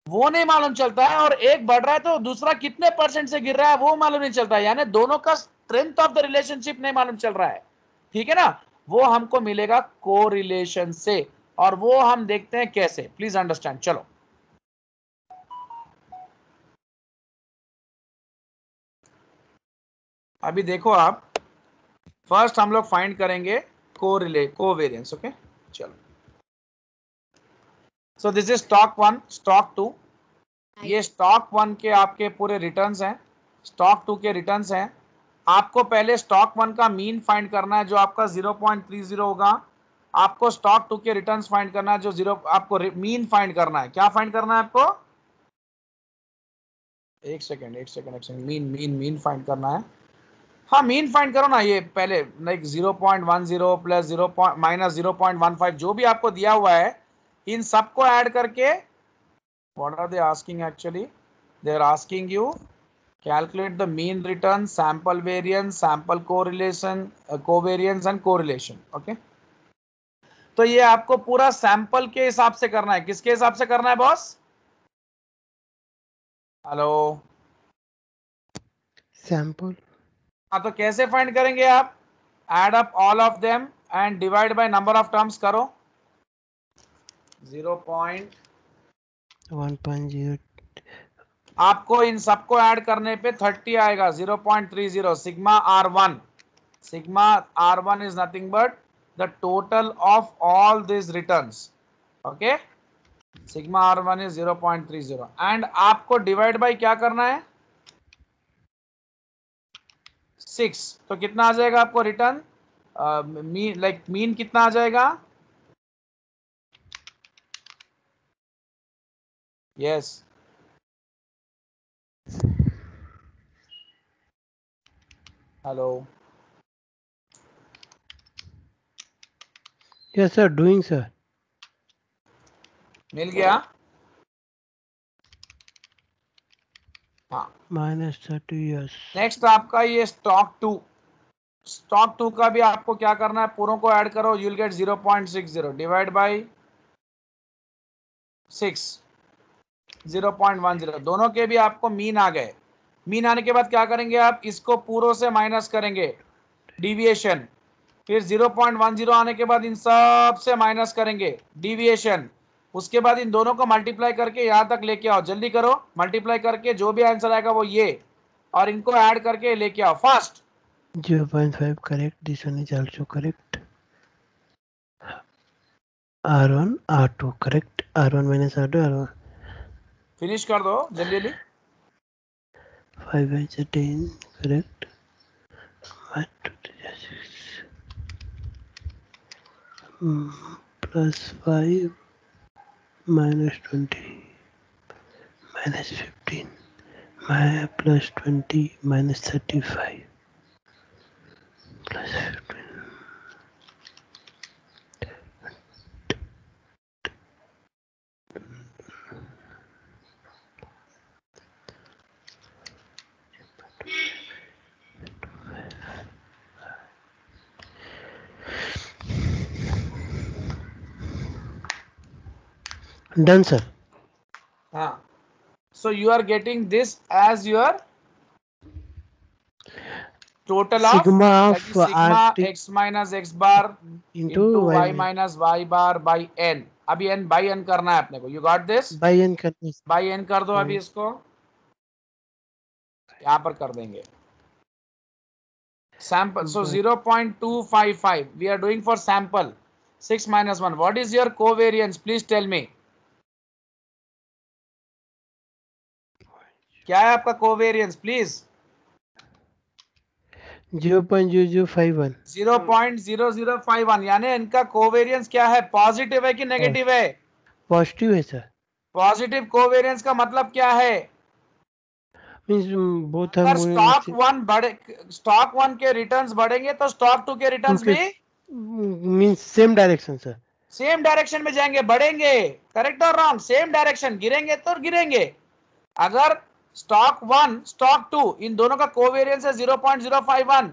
वो नहीं मालूम चलता है, और एक बढ़ रहा है तो दूसरा कितने परसेंट से गिर रहा है वो मालूम नहीं चलता है, यानी दोनों का स्ट्रेंथ ऑफ द रिलेशनशिप नहीं मालूम चल रहा है, ठीक है ना। वो हमको मिलेगा कोरिलेशन से, और वो हम देखते हैं कैसे, प्लीज अंडरस्टैंड। चलो अभी देखो आप, फर्स्ट हम लोग फाइंड करेंगे कोवेरियंस, ओके। चलो, so this is stock 1, stock 2। ये स्टॉक 1 के आपके पूरे रिटर्न्स हैं, स्टॉक 2 के रिटर्न्स हैं। आपको पहले स्टॉक 1 का मीन फाइंड करना है जो आपका 0.30 होगा। आपको स्टॉक 2 के रिटर्न्स फाइंड करना है जो आपको मीन फाइंड करना है। क्या फाइंड करना है आपको? एक सेकंड, मीन फाइंड करना है। हाँ, मीन फाइंड करो ना, ये पहले लाइक 0.10 प्लस माइनस 0.15 जो भी आपको दिया हुआ है, इन सबको ऐड करके what are they asking actually, they are asking you calculate the mean return, sample variance, sample correlation, covariance and correlation, okay। तो ये आपको पूरा सैंपल के हिसाब से करना है। किसके हिसाब से करना है बॉस? Hello, sample. हाँ, तो कैसे फाइंड करेंगे आप? Add up all of them and divide by number of terms करो। 1.0 आपको इन सबको ऐड करने पे 30 आएगा। 0.30 sigma R1। Sigma R1 is nothing but the total of all this returns, okay. Sigma R1 is 0.30 and आपको divide by क्या करना है? 6। तो कितना आ जाएगा आपको रिटर्न? मीन कितना आ जाएगा? Yes, hello, yes sir, doing sir. मिल गया? हाँ, -30, यस। नेक्स्ट आपका ये स्टॉक 2। स्टॉक 2 का भी आपको क्या करना है? पूरों को ऐड करो, you will get 0.60 divide by 6, 0.10। दोनों के भी आपको मीन आ गए। मीन आने के बाद क्या करेंगे आप? इसको पूरों से माइनस करेंगे, डिविएशन। फिर 0.10 आने के बाद इन सब से माइनस करेंगे, डिविएशन। उसके बाद इन दोनों को मल्टीप्लाई करके यहां तक लेके आओ, जल्दी करो, मल्टीप्लाई करके जो भी आंसर आएगा वो ये, और इनको ऐड करके लेके आओ fast. 0.5 correct. This one is also correct. R1, R2 correct. R1 minus R2, R1. Finish कर दो जल्दी जल्दी। 5 by 10 correct. 1, 2, 3, 6. Plus 5 minus 20 minus 15 plus 20 minus 35 plus 15. Done, sir. हाँ, so you are getting this as your total of Sigma of sigma RT x minus x bar into y y minus y bar by n। अभी n by n करना है अपने को। You got this? by n करने से। by n कर दो अभी इसको, यहां पर कर देंगे sample। so 0.255 we are doing for sample 6 minus 1। what is your covariance? please tell me, क्या है आपका कोवेरियंस प्लीज? 0.0051। 0.0051, यानी इनका कोवेरियंस क्या है? पॉजिटिव है कि नेगेटिव है? पॉजिटिव है सर। पॉजिटिव कोवेरियंस का मतलब क्या है? मींस बोथ अगर आर स्टॉक 1 के रिटर्न्स बढ़ेंगे तो स्टॉक 2 के रिटर्न्स भी means same direction sir. Same direction में जाएंगे, बढ़ेंगे, करेक्ट और रॉन्ग, सेम डायरेक्शन, गिरेंगे तो गिरेंगे। अगर स्टॉक 1 स्टॉक 2 इन दोनों का कोवेरियंस है 0.051,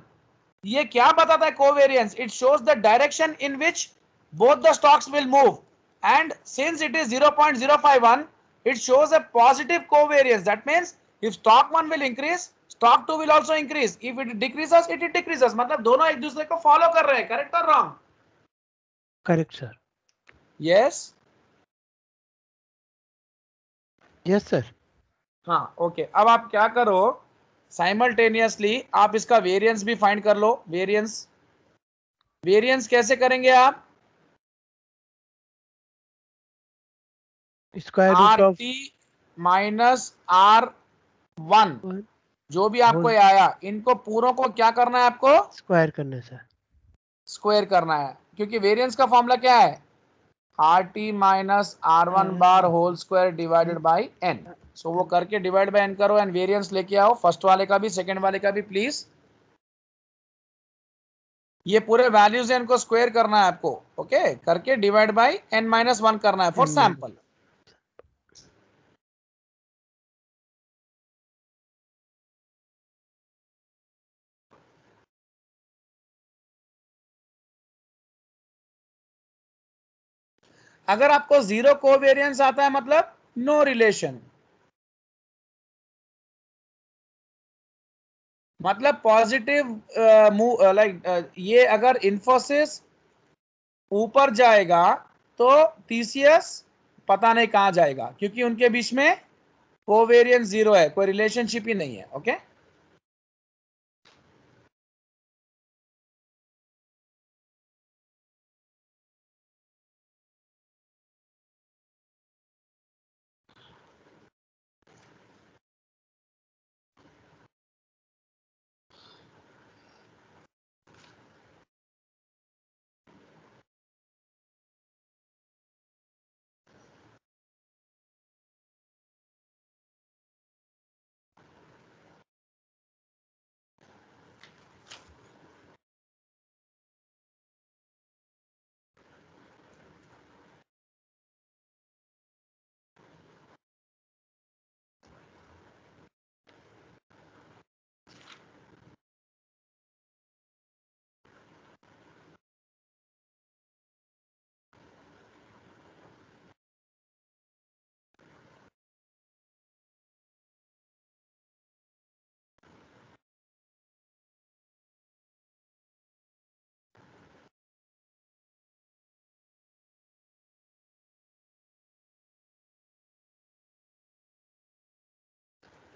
ये क्या बताता है covariance? It shows the direction in which both the stocks will move, and since it is 0.051 it shows a positive covariance. That means if stock 1 will increase, stock 2 will also increase. If it decreases, it decreases. मतलब दोनों एक दूसरे को follow कर रहे हैं, correct और wrong? Correct sir. Yes yes sir. हाँ ओके। अब आप क्या करो, साइमल्टेनियसली आप इसका वेरिएंस भी फाइंड कर लो। वेरिएंस, वेरिएंस कैसे करेंगे आप? Square root of RT minus R1 जो भी आपको आया, इनको पूरों को क्या करना है आपको? स्क्वायर करना है सर। स्क्वायर करना है, क्योंकि वेरिएंस का फॉर्मूला क्या है? RT minus R1 bar whole square divided by n। So वो करके डिवाइड बाय n करो एंड वेरिएंस लेके आओ, फर्स्ट वाले का भी सेकंड वाले का भी प्लीज। ये पूरे वैल्यूज है, इनको स्क्वायर करना है आपको, ओके करके डिवाइड बाय n माइनस 1 करना है फॉर सैंपल। अगर आपको जीरो कोवेरियंस आता है मतलब नो रिलेशन, मतलब पॉजिटिव लाइक ये अगर इन्फोसिस ऊपर जाएगा तो टीसीएस पता नहीं कहां जाएगा, क्योंकि उनके बीच में कोवेरियंस जीरो है, कोई रिलेशनशिप ही नहीं है। ओके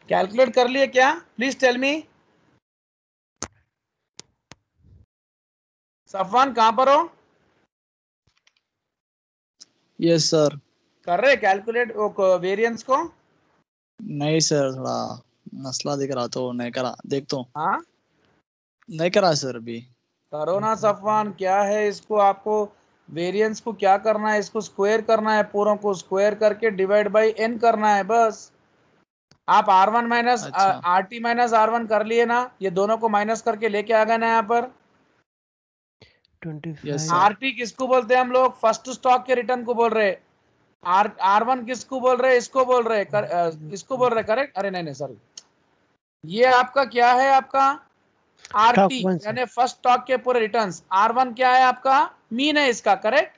कैलकुलेट कर लिए क्या? Please tell me. सफवान कहां पर हो? Yes sir. कर रहे कैलकुलेट वेरिएंस को? नहीं सर, थोड़ा मसला दिख रहा तो नहीं करा, देख तो हाँ नहीं करा सर अभी। करो ना सफवान, क्या है इसको, आपको वेरिएंस को क्या करना है, इसको स्क्वायर करना है, पूरों को स्क्वायर करके डिवाइड बाय n करना है बस। आप R1 माइनस अच्छा RT माइनस R1 कर लिए ना, ये दोनों को माइनस करके लेके आ गए ना यहाँ पर। 25 RT किसको बोलते हैं हम लोग? फर्स्ट स्टॉक के रिटर्न को बोल रहे। R1 किसको बोल रहे? इसको बोल रहे इसको बोल रहे, करेक्ट? अरे नहीं नहीं सॉरी, ये आपका क्या है? आपका RT यानी फर्स्ट स्टॉक के पूरे रिटर्न्स। R1 क्या है? आपका मीन है इसका, correct?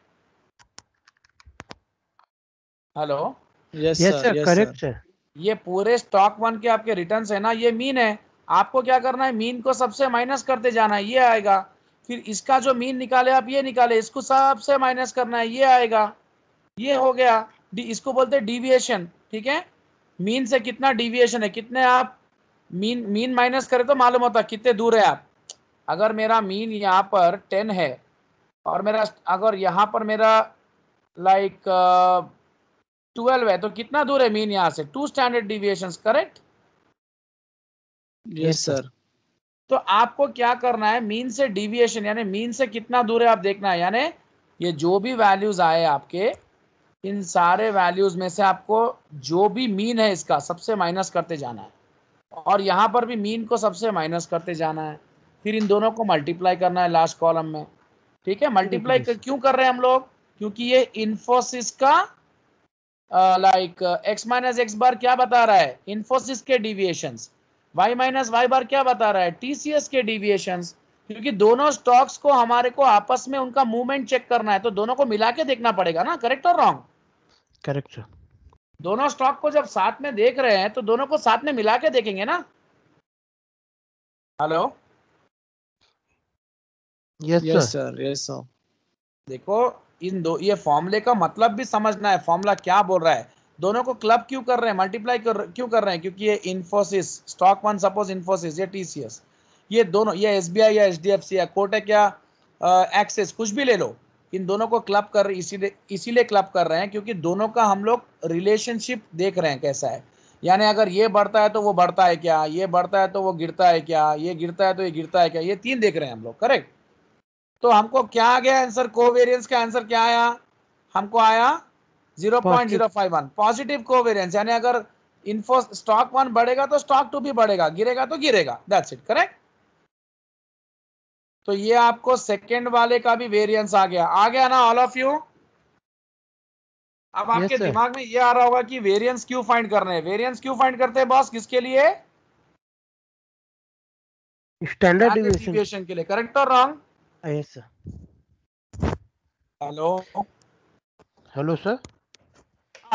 Hello yes yes sir, sir, yes correct sir. Sir. ये पूरे स्टॉक 1 के आपके रिटर्न्स है ना, ये मीन है। आपको क्या करना है, मीन को सबसे माइनस करते जाना है, ये आएगा। फिर इसका जो मीन निकाले आप, ये निकाले, इसको सबसे माइनस करना है, ये आएगा। ये हो गया, इसको बोलते हैं डिविएशन, ठीक है? मीन से कितना डिविएशन है, कितने आप मीन माइनस करें तो मालूम होता कितने दूर है आप। अगर मेरा मीन यहाँ पर 10 है और मेरा अगर यहाँ पर मेरा लाइक 12 है, तो कितना दूर है मीन यहाँ से? 2 standard deviations, correct? Yes sir. तो आपको क्या करना है, मीन से डिविएशन यानी मीन से कितना दूर है आप देखना है। यानी ये जो भी वैल्यूज आए आपके, इन सारे वैल्यूज में से आपको जो भी मीन है इसका सबसे माइनस करते जाना है, और यहाँ पर भी मीन को सबसे माइनस करते जाना है। फिर इन दोनों को मल्टीप्लाई करना है लास्ट कॉलम में, ठीक है? मल्टीप्लाई क्यों कर रहे हैं हम लोग? क्योंकि ये इन्फोसिस का लाइक x माइनस एक्स बार क्या बता रहा है, इन्फोसिस के डिविएशंस, y माइनस वाई बार क्या बता रहा है, टीसीएस के डिविएशंस। क्योंकि दोनों स्टॉक्स को हमारे को आपस में उनका मूवमेंट चेक करना है, तो दोनों को मिला के देखना पड़ेगा ना, करेक्ट और रॉन्ग? Correct sir. दोनों स्टॉक को जब साथ में देख रहे हैं तो दोनों को साथ में मिला के देखेंगे ना। Hello, yes yes sir. Sir, yes sir. देखो इन दो, ये फॉर्मूले का मतलब भी समझना है, फॉर्मूला क्या बोल रहा है। दोनों को क्लब क्यों कर रहे हैं, मल्टीप्लाई क्यों कर रहे हैं, क्योंकि ये Infosys stock one, suppose Infosys, ये टीसीएस, ये दोनों, ये एसबीआई या एचडीएफसी या कोटक या एक्सिस, कुछ भी ले लो, इन दोनों को क्लब कर, इसीलिए क्लब कर रहे हैं क्योंकि दोनों का हम लोग रिलेशनशिप देख रहे हैं कैसा है। यानी अगर ये बढ़ता है तो वो बढ़ता है क्या, ये बढ़ता है तो वो गिरता है क्या, ये गिरता है तो ये गिरता है क्या, ये तीन देख रहे हैं हम लोग, करेक्ट। तो हमको क्या आ गया आंसर, कोवेरियंस का आंसर क्या आया, हमको आया 0.051 पॉजिटिव कोवेरियंस। यानी अगर इन्फो स्टॉक वन बढ़ेगा तो स्टॉक टू भी बढ़ेगा, गिरेगा तो गिरेगा, दैट्स इट, करेक्ट। तो ये आपको सेकंड वाले का भी वेरिएंस आ गया ना ऑल ऑफ यू। अब आपके यस सर। दिमाग में ये आ रहा होगा कि वेरिएंस क्यों फाइंड करने हैं, वेरिएंस क्यों फाइंड करते हैं बॉस, किसके लिए, स्टैंडर्ड स्टैंडर्ड डिविएशन। डिविएशन के लिए, करेक्ट और wrong? Yes sir. Hello, hello sir.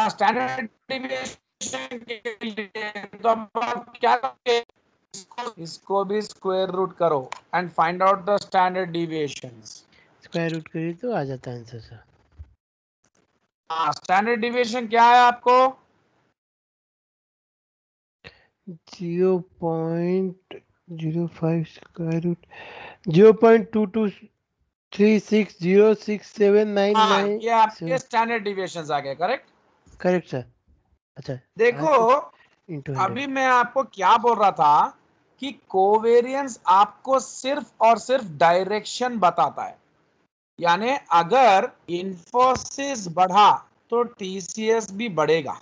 Standard deviation के लिए तो आप क्या करोगे, इसको भी स्क्वायर रूट करो and find out the standard deviations. Square root करिए तो आ जाता है आंसर सर। स्टैंडर्ड डिविएशन क्या है आपको, 0.05 स्क्वायर रूट 0.2236067997। ये आपके स्टैंडर्ड डिविएशंस आ गए, करेक्ट। Correct sir. अच्छा देखो इंटू 100। अभी मैं आपको क्या बोल रहा था कि कोवेरियंस आपको सिर्फ और सिर्फ डायरेक्शन बताता है। यानी अगर इन्फोसिस बढ़ा तो टीसीएस भी बढ़ेगा,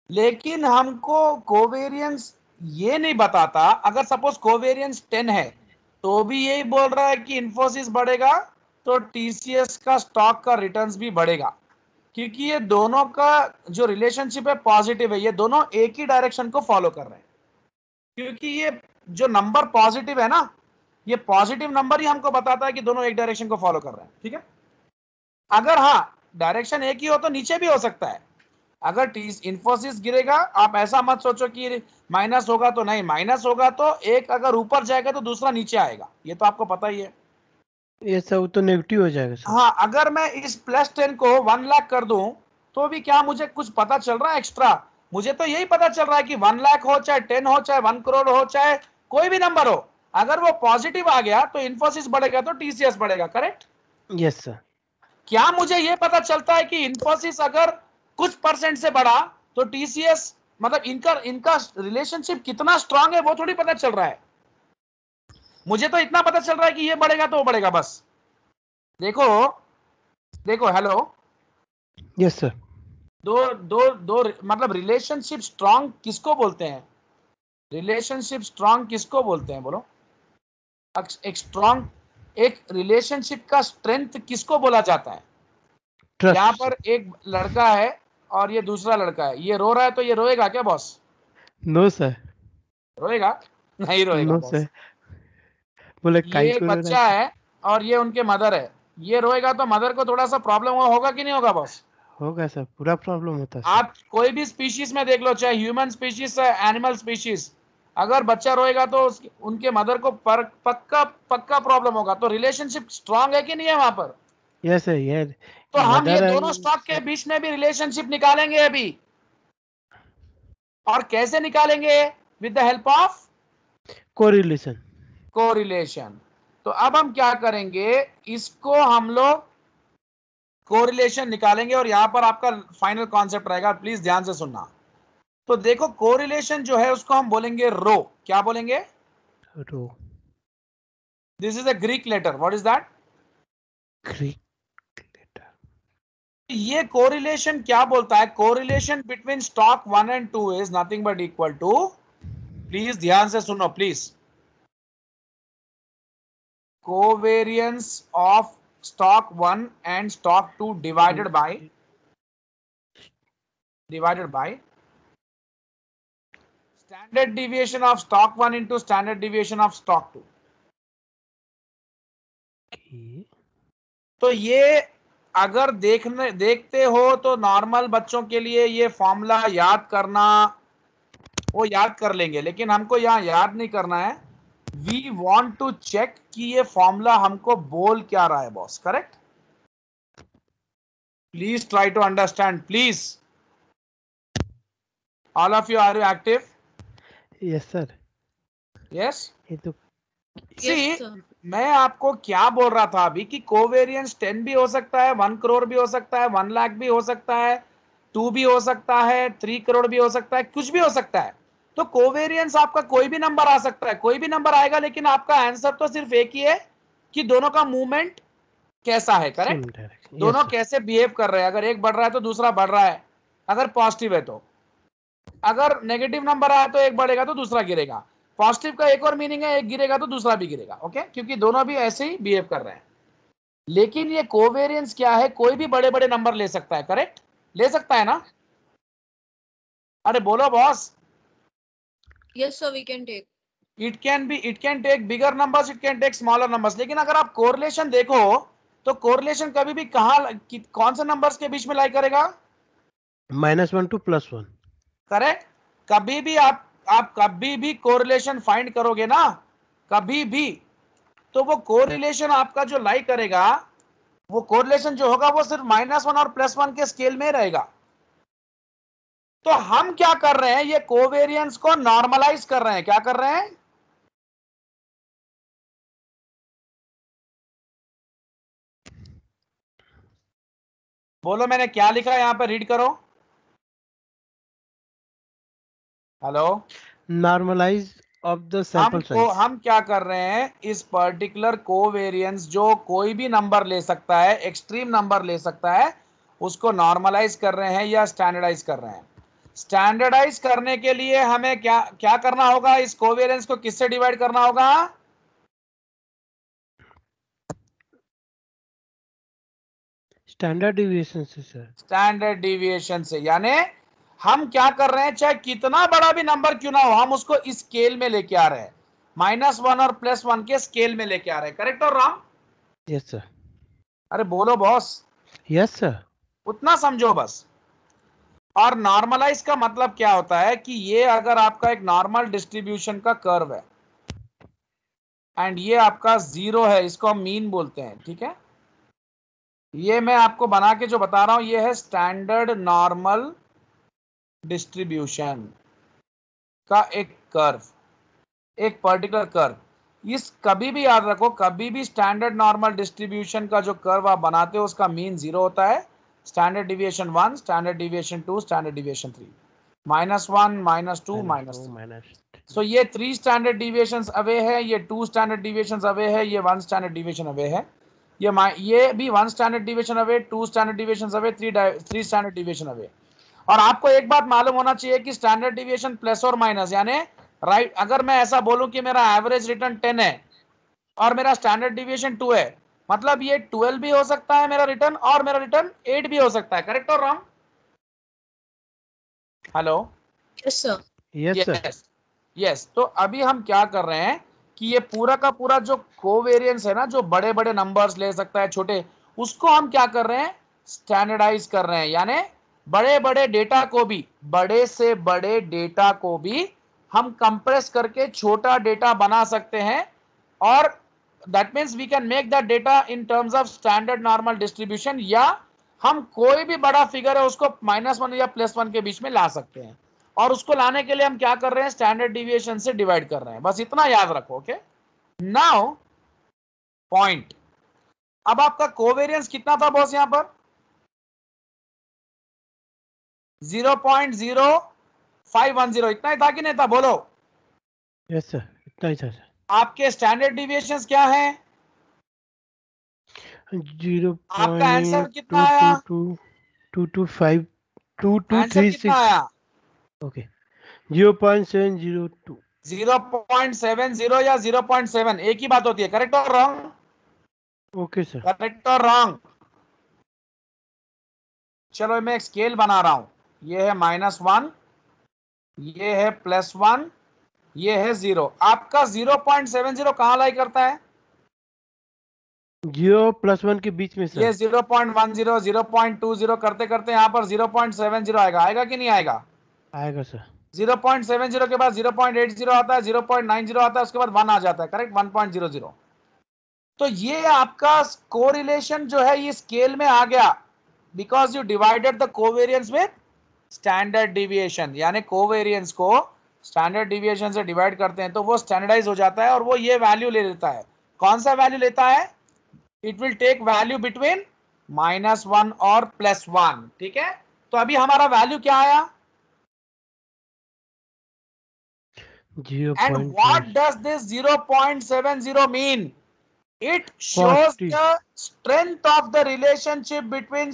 लेकिन हमको कोवेरियंस ये नहीं बताता, अगर सपोज कोवेरियंस 10 है तो भी यही बोल रहा है कि इन्फोसिस बढ़ेगा तो टीसीएस का स्टॉक का रिटर्न्स भी बढ़ेगा, क्योंकि ये दोनों का जो रिलेशनशिप है पॉजिटिव है, ये दोनों एक ही डायरेक्शन को फॉलो कर रहे हैं। क्योंकि ये जो नंबर पॉजिटिव है ना, ये पॉजिटिव नंबर ही हमको बताता है कि दोनों एक डायरेक्शन को फॉलो कर रहे हैं, ठीक है। अगर हाँ डायरेक्शन एक ही हो तो नीचे भी हो सकता है। अगर इन्फोसिस गिरेगा, आप ऐसा मत सोचो कि माइनस होगा, तो नहीं, माइनस होगा तो एक अगर ऊपर जाएगा तो दूसरा नीचे आएगा, ये तो आपको पता ही है। ये सब तो नेगेटिव हो जाएगा सर। हाँ, अगर मैं इस +10 को 1 लाख कर दूं तो भी क्या मुझे कुछ पता चल रहा है एक्स्ट्रा, मुझे तो यही पता चल रहा है कि 1 लाख हो चाहे 10 हो चाहे 1 करोड़ हो चाहे कोई भी नंबर हो, अगर वो पॉजिटिव आ गया तो इन्फोसिस बढ़ेगा तो टीसीएस बढ़ेगा, करेक्ट। Yes sir. क्या मुझे ये पता चलता है कि इन्फोसिस अगर कुछ परसेंट से बढ़ा तो टीसीएस, मतलब इनका रिलेशनशिप कितना स्ट्रांग है वो थोड़ी पता चल रहा है। मुझे तो इतना पता चल रहा है कि ये बढ़ेगा तो वो बढ़ेगा, बस। देखो देखो, हेलो, यस सर। दो दो दो मतलब रिलेशनशिप स्ट्रांग किसको बोलते हैं, रिलेशनशिप स्ट्रांग किसको बोलते हैं बोलो, एक स्ट्रांग, एक रिलेशनशिप का स्ट्रेंथ किसको बोला जाता है। यहाँ ट्रस्ट। पर एक लड़का है और ये दूसरा लड़का है, ये रो रहा है तो ये रोएगा क्या बॉस, नो सर। रोएगा, नहीं रोएगा नो बॉस। सर। बोले काई ये एक को रो रहा बच्चा है और ये उनके मदर है, ये रोएगा तो मदर को थोड़ा सा प्रॉब्लम होगा कि नहीं होगा बॉस। होगा सर, पूरा प्रॉब्लम होता है सर। आप कोई भी स्पीशीज में देख लो, चाहे ह्यूमन स्पीशीज है एनिमल स्पीशीज, अगर बच्चा रोएगा तो उनके मदर को पक्का पक्का प्रॉब्लम होगा। तो रिलेशनशिप स्ट्रांग है कि नहीं है वहां पर। Yes sir. ये तो हम ये मदर दोनों एंड स्टॉक के बीच में भी रिलेशनशिप निकालेंगे अभी, और कैसे निकालेंगे, with the help of correlation. Correlation. तो अब हम क्या करेंगे, इसको हम लोग कोरिलेशन निकालेंगे और यहां पर आपका फाइनल कॉन्सेप्ट रहेगा, प्लीज ध्यान से सुनना। तो देखो कोरिलेशन जो है उसको हम बोलेंगे रो, क्या बोलेंगे, rho. This is a Greek letter, what is that. Greek letter. ये कोरिलेशन क्या बोलता है, correlation between stock 1 and 2 is nothing but equal to, please ध्यान से सुनो please, covariance of stock 1 and stock 2 divided by standard deviation of stock 1 into standard deviation of stock 2. Okay. तो ये अगर देखते हो तो नॉर्मल बच्चों के लिए ये फॉर्मूला याद करना वो याद कर लेंगे, लेकिन हमको यहाँ याद नहीं करना है. वी वांट टू चेक कि ये फॉर्मूला हमको बोल क्या रहा है boss. Correct? Please try to understand please. All of you are you active? Yes sir. Yes. ये तो सी मैं आपको क्या बोल रहा था अभी कि कोवेरियंस 10 भी हो सकता है, 1 करोड़ भी हो सकता है, 1 लाख भी हो सकता है, 2 भी हो सकता है, 3 करोड़ भी हो सकता है, कुछ भी हो सकता है. तो कोवेरियंस आपका कोई भी नंबर आ सकता है, कोई भी नंबर आएगा, लेकिन आपका आंसर तो सिर्फ एक ही है कि दोनों का मूवमेंट कैसा है. करेक्ट? same direction. दोनों Yes sir. कैसे बिहेव कर रहे हैं. अगर एक बढ़ रहा है तो दूसरा बढ़ रहा है, अगर पॉजिटिव है तो. अगर नेगेटिव नंबर आया तो एक बढ़ेगा तो दूसरा गिरेगा. पॉजिटिव का एक और मीनिंग है, एक गिरेगा तो दूसरा भी गिरेगा. ओके? क्योंकि दोनों भी ऐसे ही बिहेव कर रहे हैं. लेकिन ये कोवेरियंस क्या है, कोई भी बड़े बड़े नंबर ले सकता है. करेक्ट? ले सकता है ना? अरे बोलो boss. Yes, sir, we can take. It can take bigger numbers, it can take smaller numbers. लेकिन अगर आप कोरिलेशन देखो तो कोरिलेशन कभी भी कौन से नंबर्स के बीच में लाई करेगा? -1 to +1. करेक्ट? कभी भी आप कभी भी कोरिलेशन फाइंड करोगे ना, कभी भी, तो वो कोरिलेशन आपका जो लाई करेगा, वो कोरिलेशन जो होगा वो सिर्फ -1 और +1 के स्केल में रहेगा. तो हम क्या कर रहे हैं, ये कोवेरियंस को नॉर्मलाइज कर रहे हैं. क्या कर रहे हैं? बोलो मैंने क्या लिखा है यहां पर, रीड करो. Hello. Normalize of the sample size. हम क्या कर रहे हैं, इस पर्टिकुलर कोवेरियंस जो कोई भी नंबर ले सकता है, एक्सट्रीम नंबर ले सकता है, उसको नॉर्मलाइज कर रहे हैं या स्टैंडर्डाइज कर रहे हैं. स्टैंडर्डाइज करने के लिए हमें क्या क्या करना होगा, इस कोवेरियंस को किससे डिवाइड करना होगा? Standard deviation से sir. स्टैंडर्ड डिविएशन से. यानी हम क्या कर रहे हैं, चाहे कितना बड़ा भी नंबर क्यों ना हो, हम उसको इस स्केल में लेके आ रहे हैं, -1 और +1 के स्केल में लेके आ रहे हैं. करेक्ट और रॉन्ग? Yes sir. अरे बोलो बॉस. Yes sir. उतना समझो बस. और नॉर्मलाइज का मतलब क्या होता है कि ये अगर आपका एक नॉर्मल डिस्ट्रीब्यूशन का कर्व है एंड ये आपका 0 है, इसको हम मीन बोलते हैं. ठीक है? ये मैं आपको बना के जो बता रहा हूं, ये है स्टैंडर्ड नॉर्मल डिस्ट्रीब्यूशन का एक कर्व, एक पर्टिकुलर कर्व. इस कभी भी याद रखो, कभी भी स्टैंडर्ड नॉर्मल डिस्ट्रीब्यूशन का जो कर्व आप बनाते हो उसका मीन 0 होता है. Standard deviation 1, standard deviation 2, standard deviation 3, -1, -2, -3. सो ये 3 स्टैंडर्ड डिविएशंस अवे है, ये 2 स्टैंडर्ड डिविएशंस अवे है, ये 1 स्टैंडर्ड डिविएशन अवे है, ये भी 1 standard deviation away, 2 standard deviations away, 3 standard deviation away. और आपको एक बात मालूम होना चाहिए कि स्टैंडर्ड डिविएशन प्लस और माइनस, यानी राइट, अगर मैं ऐसा बोलूं कि मेरा एवरेज रिटर्न 10 है और मेरा स्टैंडर्ड डिविएशन 2 है, मतलब ये 12 भी हो सकता है मेरा रिटर्न, और मेरा रिटर्न 8 भी हो सकता है. करेक्ट और wrong? Hello. Yes, sir. Yes sir. Yes. तो अभी हम क्या कर रहे हैं कि ये पूरा का पूरा जो कोवेरियंस है ना, जो बड़े बड़े नंबर्स ले सकता है, छोटे, उसको हम क्या कर रहे हैं, स्टैंडर्डाइज कर रहे हैं. यानी बड़े बड़े डेटा को भी, बड़े से बड़े डेटा को भी हम कंप्रेस करके छोटा डेटा बना सकते हैं, और that means we can make that data in terms of standard normal distribution, या हम कोई भी बड़ा फिगर है उसको -1 या +1 के बीच में ला सकते हैं, और उसको लाने के लिए हम क्या कर रहे हैं, स्टैंडर्ड डिविएशन से डिवाइड कर रहे हैं. बस इतना याद रखो. ओके? Now point. अब आपका कोवेरियंस कितना था बॉस यहां पर? 0.0510. इतना ही था कि नहीं था? बोलो. Yes sir. इतना ही था sir. आपके स्टैंडर्ड डिविएशंस क्या है? 0. आपका आंसर कितना आया? 225 आंसर कितना 2236. आया? Okay. 0.702. 0.70 या 0.7 एक ही बात होती है. करेक्ट और रॉन्ग? Okay sir. करेक्ट और रॉन्ग? चलो मैं एक स्केल बना रहा हूं, ये है -1, ये है +1, ये है 0। आपका 0.70 कहां लाई करता है? 0 + 1 के बीच में ये सर। 0.10 0.20 करते करते यहाँ पर 0.70 आएगा, आएगा कि नहीं आएगा? आएगा सर। 0.70 के बाद 0.80 आता है, 0.90 आता है, उसके बाद 1 आ जाता है, करेक्ट, 1.00। तो ये आपका कोरिलेशन जो है ये स्केल में आ गया, because you divided the covariance with standard deviation, यानी कोवेरियंस को स्टैंडर्ड डिविएशन से डिवाइड करते हैं तो वो स्टैंडर्डाइज हो जाता है और वो ये वैल्यू ले लेता है। कौन सा वैल्यू लेता है? It will take value between -1 और +1, ठीक है। तो अभी हमारा वैल्यू क्या आया? And 0.20 what does this 0.70 mean? It shows 40 the strength of the relationship between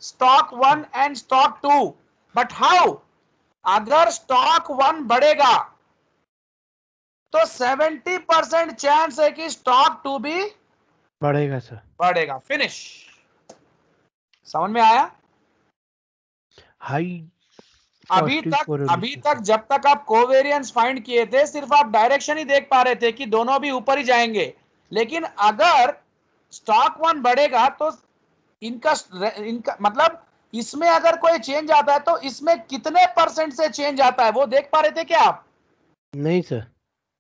stock 1 and stock 2. But how? अगर stock 1 बढ़ेगा तो 70% चांस है कि stock 2 भी बढ़ेगा सर। बढ़ेगा। फिनिश। समझ में आया? हाई अभी तक जब तक आप कोवेरियंस फाइंड किए थे सिर्फ आप डायरेक्शन ही देख पा रहे थे कि दोनों भी ऊपर ही जाएंगे, लेकिन अगर स्टॉक 1 बढ़ेगा तो इनका मतलब इसमें अगर कोई चेंज आता है तो इसमें कितने % से चेंज आता है वो देख पा रहे थे क्या आप? नहीं सर।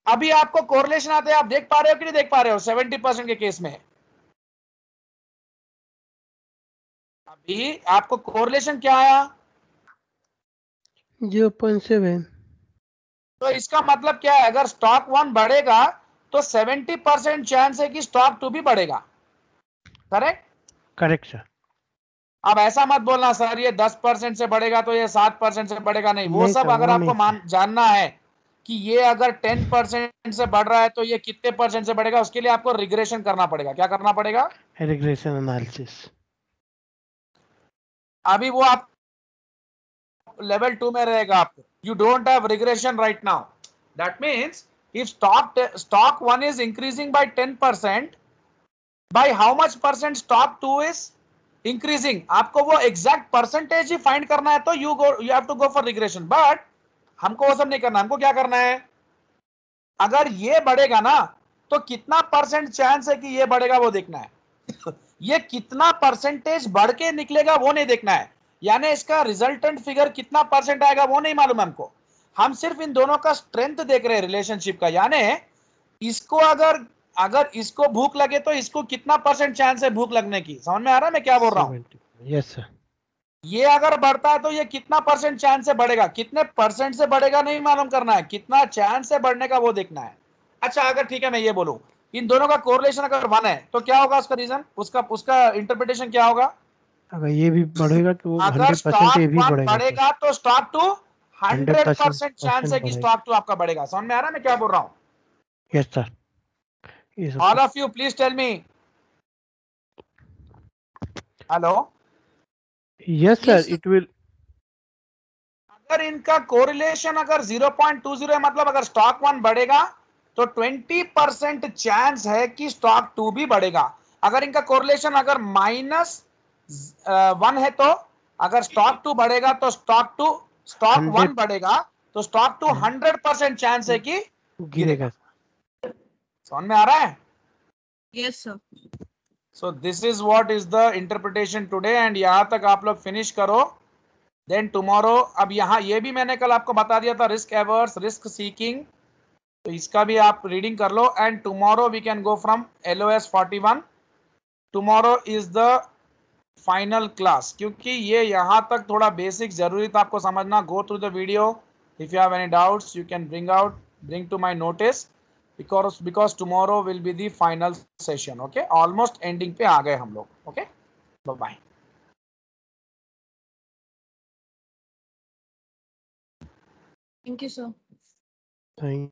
अभी आपको कोरिलेशन आते हैं, आप देख पा रहे हो कि नहीं देख पा रहे हो? 70% के केस में अभी आपको कोरिलेशन क्या आया? 0.7। तो इसका मतलब क्या है? अगर स्टॉक 1 बढ़ेगा तो 70% चांस है कि स्टॉक 2 भी बढ़ेगा, करेक्ट? Correct sir. अब ऐसा मत बोलना सर ये 10% से बढ़ेगा तो ये 7% से बढ़ेगा, नहीं, वो नहीं सब सर, अगर वो आपको नहीं सर। जानना है कि ये अगर 10% से बढ़ रहा है तो ये कितने % से बढ़ेगा, उसके लिए आपको रिग्रेशन करना पड़ेगा। क्या करना पड़ेगा? Regression analysis. अभी वो आप लेवल 2 में रहेगा, आपको you don't have regression right now. That means if stock 1 is increasing by 10%, by how much % stock 2 is increasing, आपको वो एग्जैक्ट परसेंटेज ही फाइंड करना है तो you have to go for regression. But हमको वो सब नहीं करना, हमको क्या करना है? अगर ये बढ़ेगा ना तो कितना % चांस है कि ये बढ़ेगा वो देखना है। ये कितना % बढ़ के निकलेगा वो नहीं देखना है, यानी इसका रिजल्टेंट फिगर कितना % आएगा वो नहीं मालूम हमको। हम सिर्फ इन दोनों का स्ट्रेंथ देख रहे हैं रिलेशनशिप का, यानी इसको अगर इसको भूख लगे तो इसको कितना % चांस है भूख लगने की। समझ में आ रहा है मैं क्या बोल रहा हूं? 70। Yes sir. ये अगर बढ़ता है तो ये कितना % चांस से बढ़ेगा, कितने % से बढ़ेगा नहीं मालूम करना है, कितना चांस है बढ़ने का वो देखना है। अच्छा अगर ठीक है मैं ये बोलूं इन दोनों का कोरिलेशन अगर 1 है तो क्या होगा उसका रीजन, उसका इंटरप्रिटेशन क्या होगा? अगर ये भी बढ़ेगा तो वो अगर 100% ये स्टॉक भी 1 बढ़ेगा सर। बढ़ेगा तो स्टॉक 2 100% चांस 100% है कि बढ़ेगा। स्टॉक 2 आपका बढ़ेगा। समझ में आ रहा है मैं क्या बोल रहा हूं? Yes sir. ये सब ऑल तो of you please tell me. Hello? Yes sir. Yes, it will. अगर इनका कोरिलेशन अगर 0.20 है मतलब अगर स्टॉक 1 बढ़ेगा तो 20% चांस है कि स्टॉक 2 भी बढ़ेगा। अगर इनका कोरिलेशन अगर -1 है तो अगर स्टॉक 2 बढ़ेगा तो स्टॉक 1 100 बढ़ेगा तो स्टॉक 2 100% चांस है कि गिरेगा। गिरेगा। समझ में आ रहा है? yes, sir. So this is what is the interpretation today and यहां तक आप लोग फिनिश करो। देन टुमारो, अब यहाँ ये भी मैंने कल आपको बता दिया था, रिस्क एवर्स, रिस्क सीकिंग, तो इसका भी आप रीडिंग कर लो। And tomorrow we can go from LOS 41। Tomorrow is the final class, क्योंकि ये यहाँ तक थोड़ा बेसिक जरूरी था आपको समझना। Go through the video, if you have any doubts you can bring to my notice, because tomorrow will be the final session. Okay, almost ending पे आ गए हम लोग। Okay, bye bye. Thank you, sir. Thank